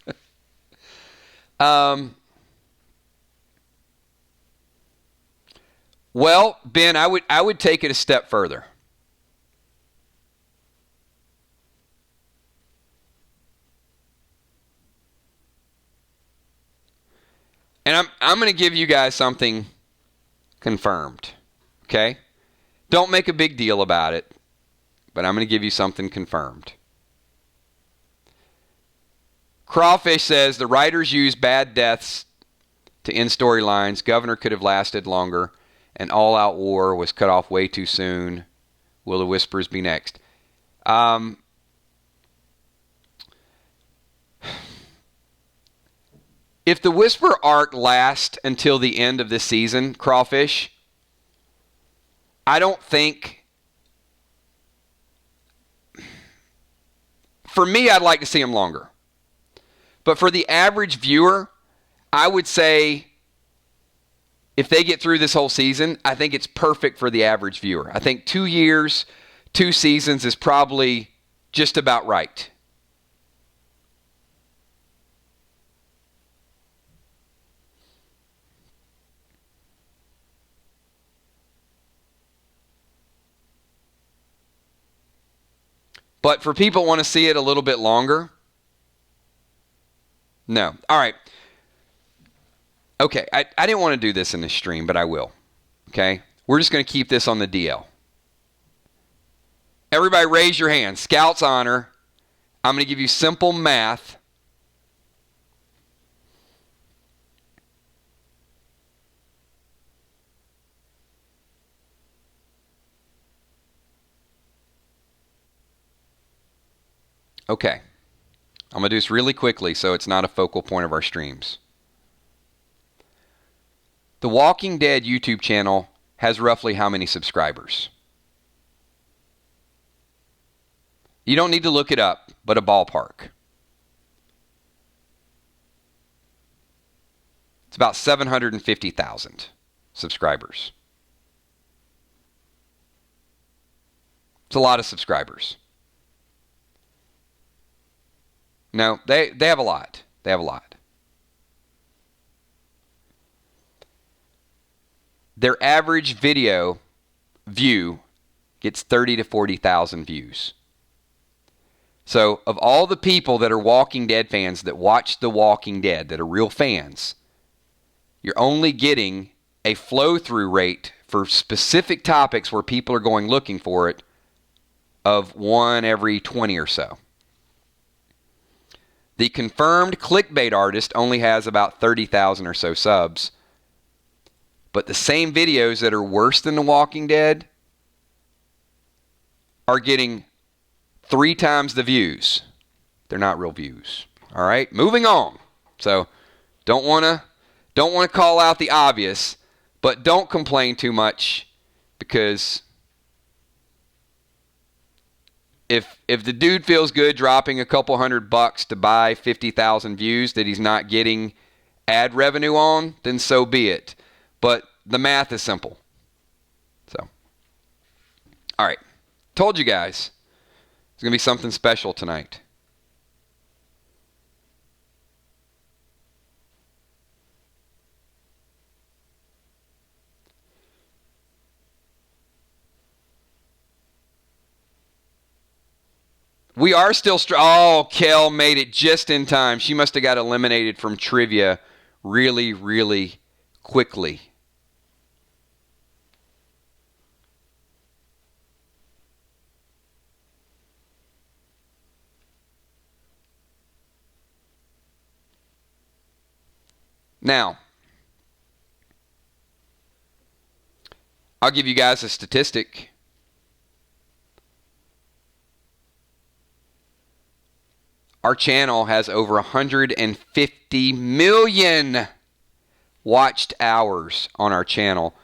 Well, Ben, I would take it a step further. And I'm going to give you guys something confirmed. Okay? Don't make a big deal about it. but I'm going to give you something confirmed. Crawfish says the writers used bad deaths to end storylines. Governor could have lasted longer. An all-out war was cut off way too soon. Will the Whispers be next? If the Whisper arc lasts until the end of this season, Crawfish, I don't think... For me, I'd like to see them longer. But for the average viewer, I would say if they get through this whole season, I think it's perfect for the average viewer. I think 2 years, 2 seasons is probably just about right. But for people who want to see it a little bit longer, no. All right. Okay, I didn't want to do this in this stream, but I will. Okay? We're just going to keep this on the DL. Everybody raise your hand. Scout's honor. I'm going to give you simple math. Okay. I'm going to do this really quickly so it's not a focal point of our streams. The Walking Dead YouTube channel has roughly how many subscribers? You don't need to look it up, but a ballpark. It's about 750,000 subscribers. It's a lot of subscribers. No, they have a lot. They have a lot. Their average video view gets 30 to 40,000 views. So of all the people that are Walking Dead fans that watch The Walking Dead, that are real fans, you're only getting a flow-through rate for specific topics where people are going looking for it of 1 every 20 or so. The confirmed clickbait artist only has about 30,000 or so subs. But the same videos that are worse than The Walking Dead are getting 3 times the views. They're not real views. All right, moving on. So don't want to call out the obvious, but don't complain too much, because if the dude feels good dropping a couple $100 to buy 50,000 views that he's not getting ad revenue on, then so be it. But the math is simple. So, all right. Told you guys, it's going to be something special tonight. We are still oh, Kel made it just in time. She must have got eliminated from trivia really, really quickly. Now, I'll give you guys a statistic. Our channel has over 150 million watched hours on our channel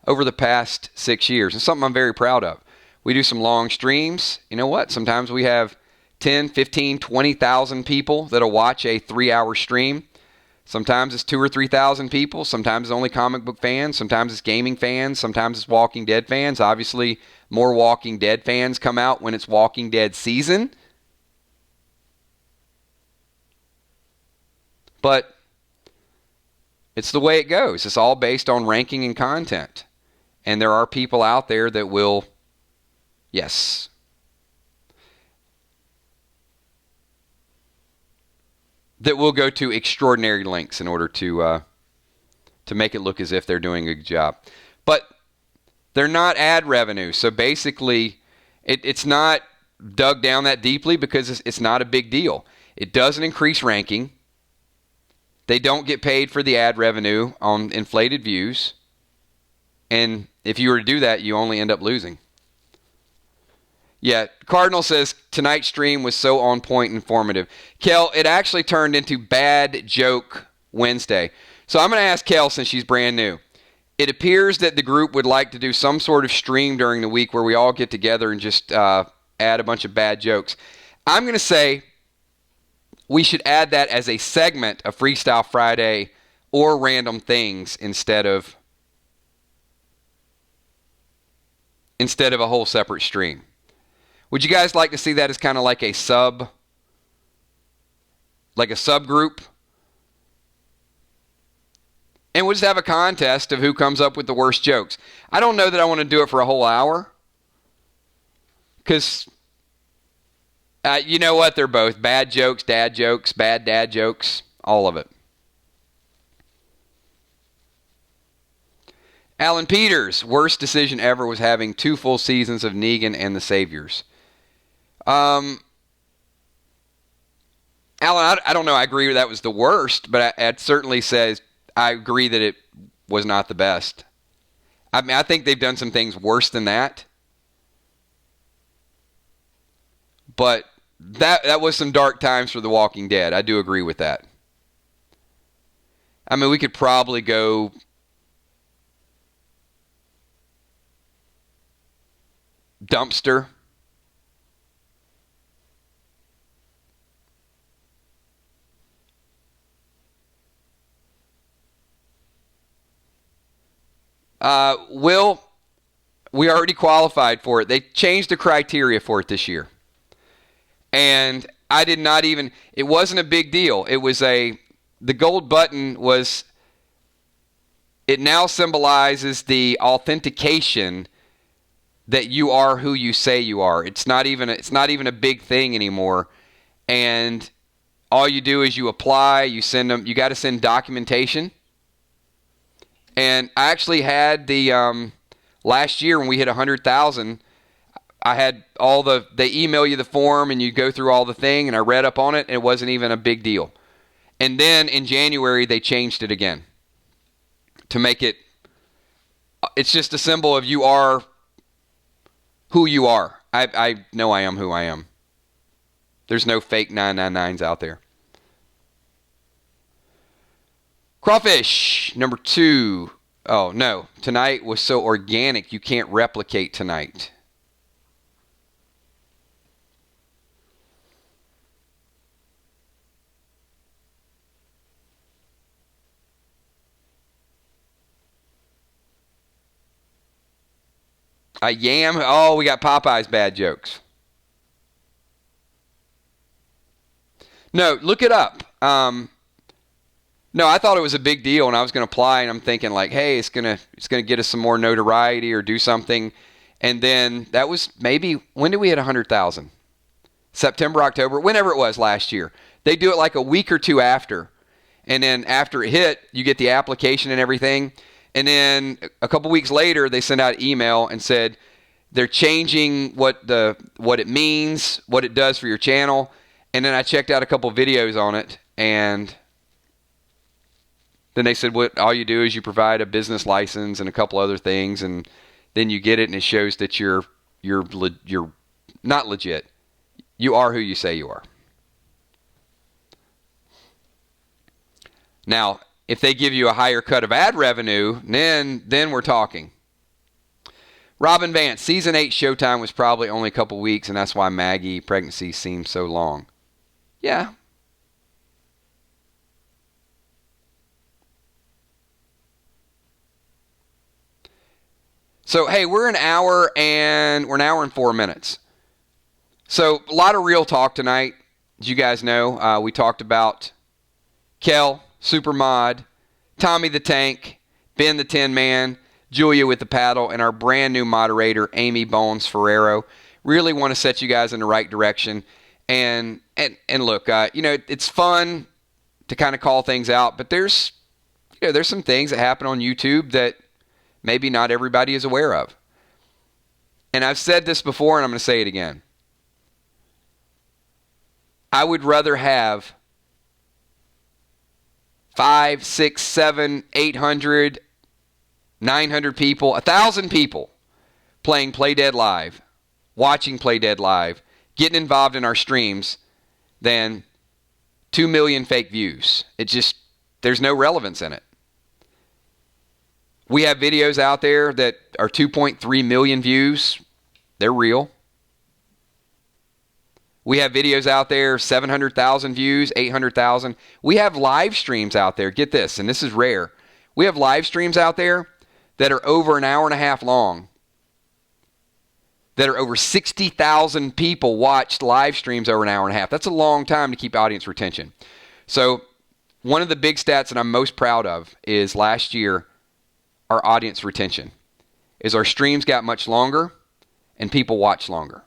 over the past 6 years. It's something I'm very proud of. We do some long streams. You know what? Sometimes we have 10, 15, 20,000 people that'll watch a 3-hour stream. Sometimes it's 2,000 or 3,000 people. Sometimes it's only comic book fans. Sometimes it's gaming fans. Sometimes it's Walking Dead fans. Obviously, more Walking Dead fans come out when it's Walking Dead season. But it's the way it goes. It's all based on ranking and content. And there are people out there that will, yes, that will go to extraordinary lengths in order to make it look as if they're doing a good job. But they're not ad revenue. So basically, It's not dug down that deeply because it's not a big deal. It doesn't increase ranking. They don't get paid for the ad revenue on inflated views. And if you were to do that, you only end up losing. Yeah, Cardinal says, tonight's stream was so on point and informative. Kel, it actually turned into Bad Joke Wednesday. So I'm going to ask Kel, since she's brand new. It appears that the group would like to do some sort of stream during the week where we all get together and just add a bunch of bad jokes. I'm going to say we should add that as a segment of Freestyle Friday or Random Things instead of a whole separate stream. Would you guys like to see that as kind of like a subgroup? And we'll just have a contest of who comes up with the worst jokes. I don't know that I want to do it for a whole hour. Because, you know what? They're both bad jokes, dad jokes, bad dad jokes, all of it. Alan Peters, worst decision ever was having 2 full seasons of Negan and the Saviors. Alan, I don't know. I agree that was the worst, but it certainly says I agree that it was not the best. I mean, I think they've done some things worse than that. But that was some dark times for The Walking Dead. I do agree with that. I mean, we could probably go dumpster. Will, we already qualified for it. They changed the criteria for it this year. And I did not even, it wasn't a big deal. It was the gold button was, it now symbolizes the authentication that you are who you say you are. It's not even a big thing anymore. And all you do is you apply, you send them, you got to send documentation. And I actually had the, last year when we hit 100,000, I had they email you the form and you go through all the thing, and I read up on it, and it wasn't even a big deal. And then in January, they changed it again to make it's just a symbol of you are who you are. I know I am who I am. There's no fake 999s out there. Crawfish, number 2. Oh, no. Tonight was so organic, you can't replicate tonight. A yam. Oh, we got Popeye's bad jokes. No, look it up. No, I thought it was a big deal, and I was going to apply, and I'm thinking like, hey, it's gonna get us some more notoriety or do something. And then that was maybe, when did we hit 100,000? September, October, whenever it was last year. They do it like a week or two after. And then after it hit, you get the application and everything. And then a couple weeks later, they sent out email and said they're changing what it means, what it does for your channel. And then I checked out a couple videos on it, and then they said all you do is you provide a business license and a couple other things, and then you get it, and it shows that you're not legit. You are who you say you are. Now, if they give you a higher cut of ad revenue, then we're talking. Robin Vance, season 8 showtime was probably only a couple weeks, and that's why Maggie pregnancy seemed so long. Yeah. So, hey, we're an hour and 4 minutes. So, a lot of real talk tonight. As you guys know, we talked about Kel, Supermod, Tommy the Tank, Ben the Tin Man, Julia with the paddle, and our brand new moderator, Amy Bones Ferrero. Really want to set you guys in the right direction. And look, it's fun to kind of call things out, but there's some things that happen on YouTube that maybe not everybody is aware of. And I've said this before, and I'm going to say it again. I would rather have 5, 6, 7, 800, 900 people, 1,000 people playing Play Dead Live, watching Play Dead Live, getting involved in our streams than 2 million fake views. There's no relevance in it. We have videos out there that are 2.3 million views. They're real. We have videos out there, 700,000 views, 800,000. We have live streams out there. Get this, and this is rare. We have live streams out there that are over an hour and a half long, that are over 60,000 people watched live streams over an hour and a half. That's a long time to keep audience retention. So one of the big stats that I'm most proud of is last year, our audience retention, is our streams got much longer and people watch longer.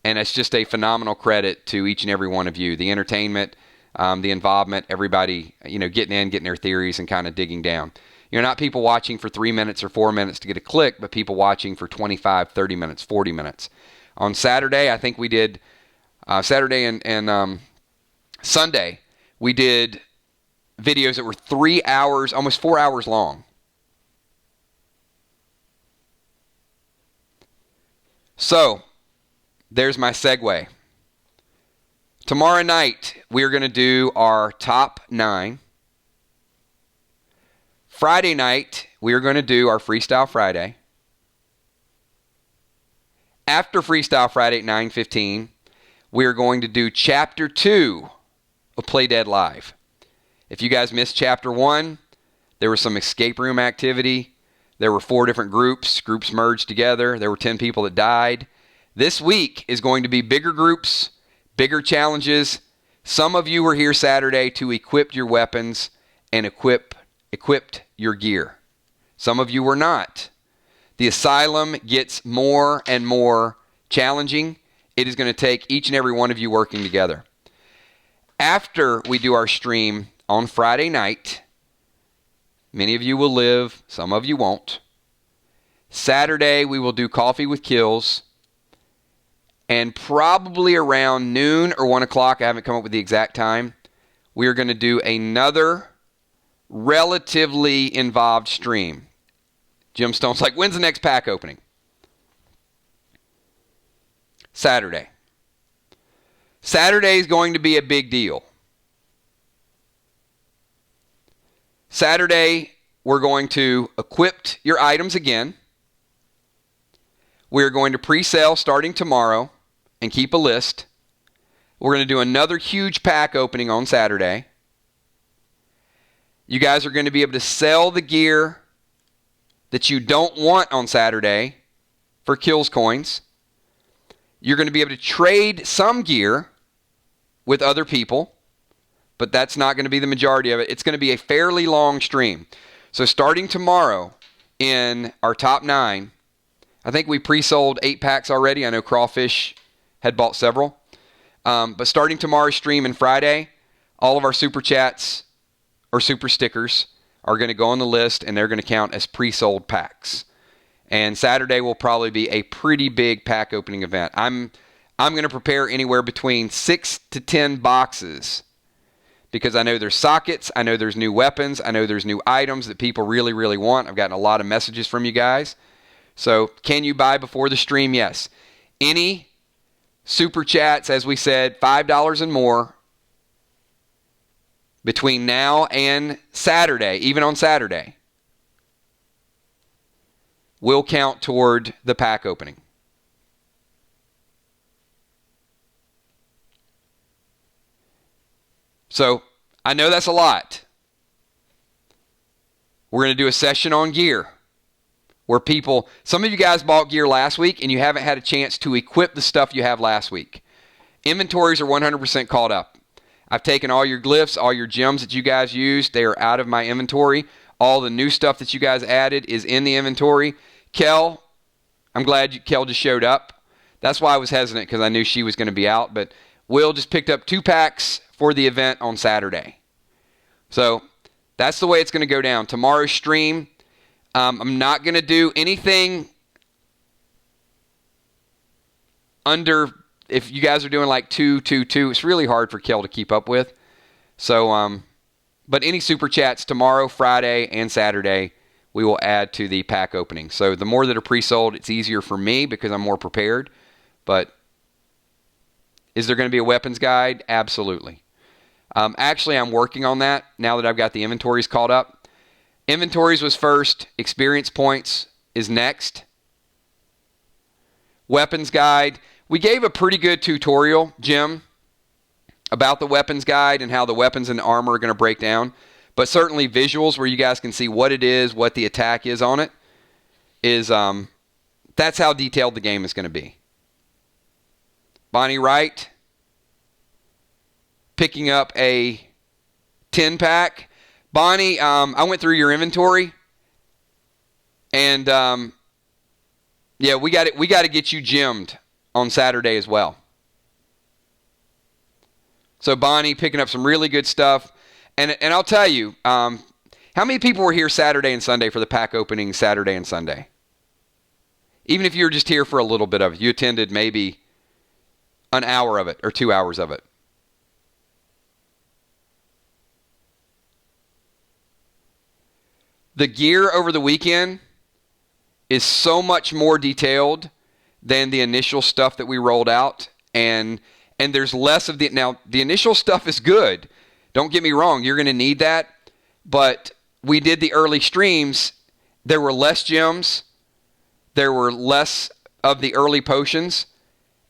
And it's just a phenomenal credit to each and every one of you. The entertainment, the involvement, everybody, getting their theories and kind of digging down. Not people watching for 3 minutes or 4 minutes to get a click, but people watching for 25, 30 minutes, 40 minutes. On Saturday, I think we did, Saturday and Sunday, we did videos that were 3 hours, almost 4 hours long. So, there's my segue. Tomorrow night, we're going to do our top 9. Friday night, we are going to do our Freestyle Friday. After Freestyle Friday at 9:15, we are going to do Chapter 2 of Play Dead Live. If you guys missed Chapter 1, there was some escape room activity. There were 4 different groups. Groups merged together. There were 10 people that died. This week is going to be bigger groups, bigger challenges. Some of you were here Saturday to equip your weapons and equipped your gear. Some of you were not. The asylum gets more and more challenging. It is going to take each and every one of you working together. After we do our stream on Friday night, many of you will live, some of you won't. Saturday, we will do Coffee with Kills. And probably around noon or 1 o'clock, I haven't come up with the exact time, we are going to do another relatively involved stream. Jim Stone's like, when's the next pack opening? Saturday. Saturday is going to be a big deal. Saturday, we're going to equip your items again. We're going to pre-sale starting tomorrow and keep a list. We're going to do another huge pack opening on Saturday. You guys are going to be able to sell the gear that you don't want on Saturday for Kills coins. You're going to be able to trade some gear with other people, but that's not going to be the majority of it. It's going to be a fairly long stream. So starting tomorrow in our top 9, I think we pre-sold 8 packs already. I know Crawfish had bought several. But starting tomorrow's stream and Friday, all of our super chats or super stickers are going to go on the list, and they're going to count as pre-sold packs. And Saturday will probably be a pretty big pack opening event. I'm going to prepare anywhere between 6 to 10 boxes because I know there's sockets, I know there's new weapons, I know there's new items that people really, really want. I've gotten a lot of messages from you guys. So can you buy before the stream? Yes. Any super chats, as we said, $5 and more between now and Saturday, even on Saturday, will count toward the pack opening. So I know that's a lot. We're going to do a session on gear where some of you guys bought gear last week and you haven't had a chance to equip the stuff you have last week. Inventories are 100% caught up. I've taken all your glyphs, all your gems that you guys used. They are out of my inventory. All the new stuff that you guys added is in the inventory. Kel, I'm glad Kel just showed up. That's why I was hesitant, because I knew she was going to be out. But Will just picked up 2 packs for the event on Saturday. So that's the way it's going to go down. Tomorrow's stream, I'm not going to do anything if you guys are doing like 2, 2, 2, it's really hard for Kel to keep up with. So, but any super chats tomorrow, Friday, and Saturday, we will add to the pack opening. So the more that are pre-sold, it's easier for me because I'm more prepared. But is there going to be a weapons guide? Absolutely. Actually, I'm working on that now that I've got the inventories caught up. Inventories was first. Experience points is next. Weapons guide. We gave a pretty good tutorial, Jim, about the weapons guide and how the weapons and armor are going to break down. But certainly visuals where you guys can see what it is, what the attack is on it, is that's how detailed the game is going to be. Bonnie Wright picking up a 10-pack. Bonnie, I went through your inventory, and yeah, we got to get you gemmed on Saturday as well. So Bonnie picking up some really good stuff. And I'll tell you, how many people were here Saturday and Sunday for the pack opening Saturday and Sunday? Even if you were just here for a little bit of it, you attended maybe an hour of it or 2 hours of it. The gear over the weekend is so much more detailed than the initial stuff that we rolled out. And there's less of the... Now, the initial stuff is good. Don't get me wrong. You're going to need that. But we did the early streams. There were less gems. There were less of the early potions.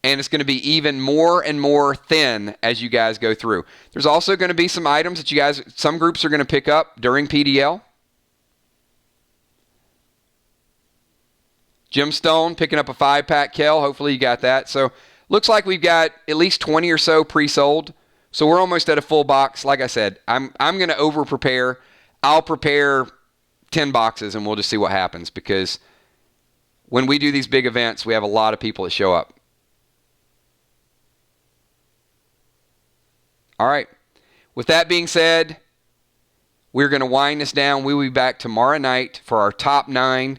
And it's going to be even more and more thin as you guys go through. There's also going to be some items that you guys... Some groups are going to pick up during PDL. Gemstone picking up a 5-pack, Kel. Hopefully you got that. So looks like we've got at least 20 or so pre-sold. So we're almost at a full box. Like I said, I'm going to over-prepare. I'll prepare 10 boxes and we'll just see what happens. Because when we do these big events, we have a lot of people that show up. All right. With that being said, we're going to wind this down. We will be back tomorrow night for our top 9.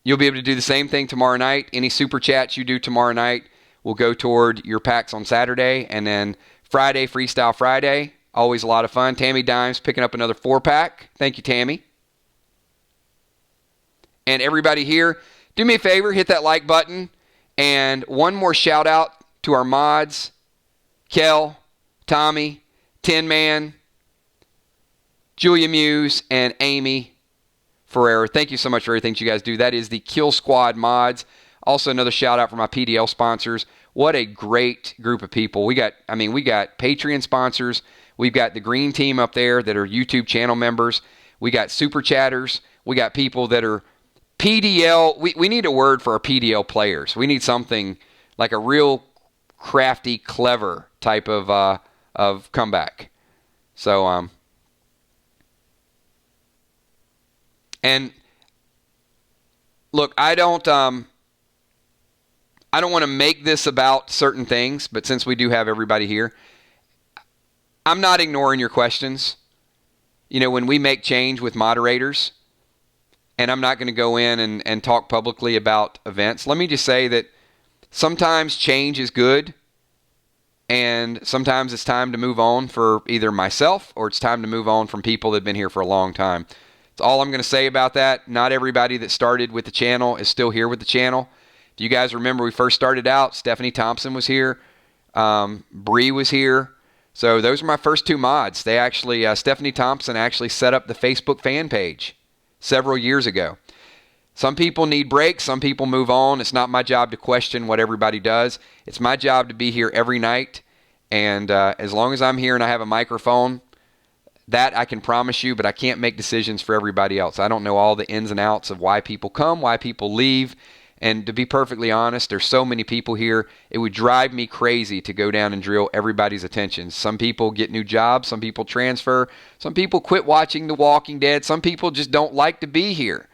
You'll be able to do the same thing tomorrow night. Any super chats you do tomorrow night will go toward your packs on Saturday. And then Friday, Freestyle Friday. Always a lot of fun. Tammy Dimes picking up another 4-pack. Thank you, Tammy. And everybody here, do me a favor, hit that like button. And one more shout out to our mods, Kel, Tommy, Tin Man, Julia Muse, and Amy Ferrer. Thank you so much for everything you guys do. That is the Kill Squad mods. Also, another shout out for my PDL sponsors. What a great group of people. We got Patreon sponsors. We've got the green team up there that are YouTube channel members. We got super chatters. We got people that are PDL. We need a word for our PDL players. We need something like a real crafty, clever type of comeback. So, and look, I don't want to make this about certain things, but since we do have everybody here, I'm not ignoring your questions. You know, when we make change with moderators, and I'm not going to go in and talk publicly about events, let me just say that sometimes change is good, and sometimes it's time to move on for either myself or it's time to move on from people that have been here for a long time. That's all I'm going to say about that. Not everybody that started with the channel is still here with the channel. If you guys remember, we first started out, Stephanie Thompson was here. Bree was here. So those are my first 2 mods. They actually, Stephanie Thompson actually set up the Facebook fan page several years ago. Some people need breaks. Some people move on. It's not my job to question what everybody does. It's my job to be here every night. And as long as I'm here and I have a microphone, that I can promise you, but I can't make decisions for everybody else. I don't know all the ins and outs of why people come, why people leave. And to be perfectly honest, there's so many people here, it would drive me crazy to go down and drill everybody's attention. Some people get new jobs, some people transfer, some people quit watching The Walking Dead, some people just don't like to be here.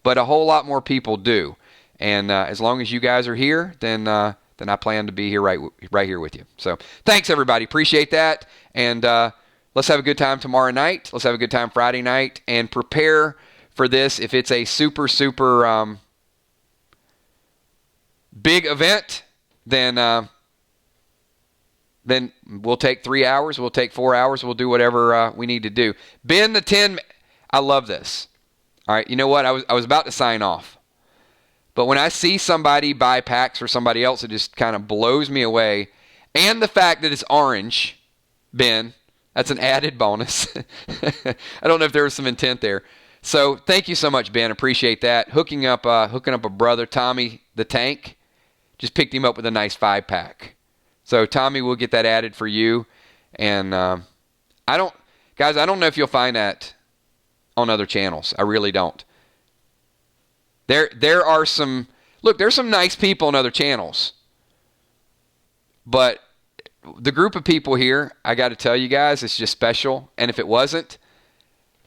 But a whole lot more people do. And as long as you guys are here, then I plan to be here right here with you. So thanks, everybody. Appreciate that. And let's have a good time tomorrow night. Let's have a good time Friday night. And prepare for this if it's a super, super... big event, then we'll take 3 hours. We'll take 4 hours. We'll do whatever we need to do. Ben the 10, I love this. All right, you know what? I was about to sign off. But when I see somebody buy packs for somebody else, it just kind of blows me away. And the fact that it's orange, Ben, that's an added bonus. I don't know if there was some intent there. So thank you so much, Ben. Appreciate that. Hooking up a brother, Tommy the Tank. Just picked him up with a nice 5-pack. So Tommy, we'll get that added for you. And I don't know if you'll find that on other channels. I really don't. There are some, look, there's some nice people on other channels. But the group of people here, I got to tell you guys, it's just special. And if it wasn't,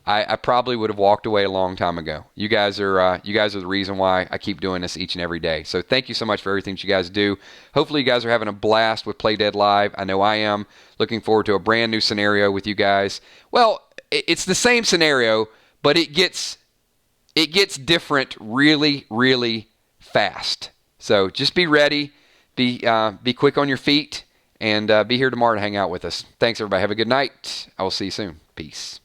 I probably would have walked away a long time ago. You guys are the reason why I keep doing this each and every day. So thank you so much for everything that you guys do. Hopefully you guys are having a blast with Play Dead Live. I know I am. Looking forward to a brand new scenario with you guys. Well, it's the same scenario, but it gets different really, really fast. So just be ready. Be quick on your feet, and be here tomorrow to hang out with us. Thanks, everybody. Have a good night. I will see you soon. Peace.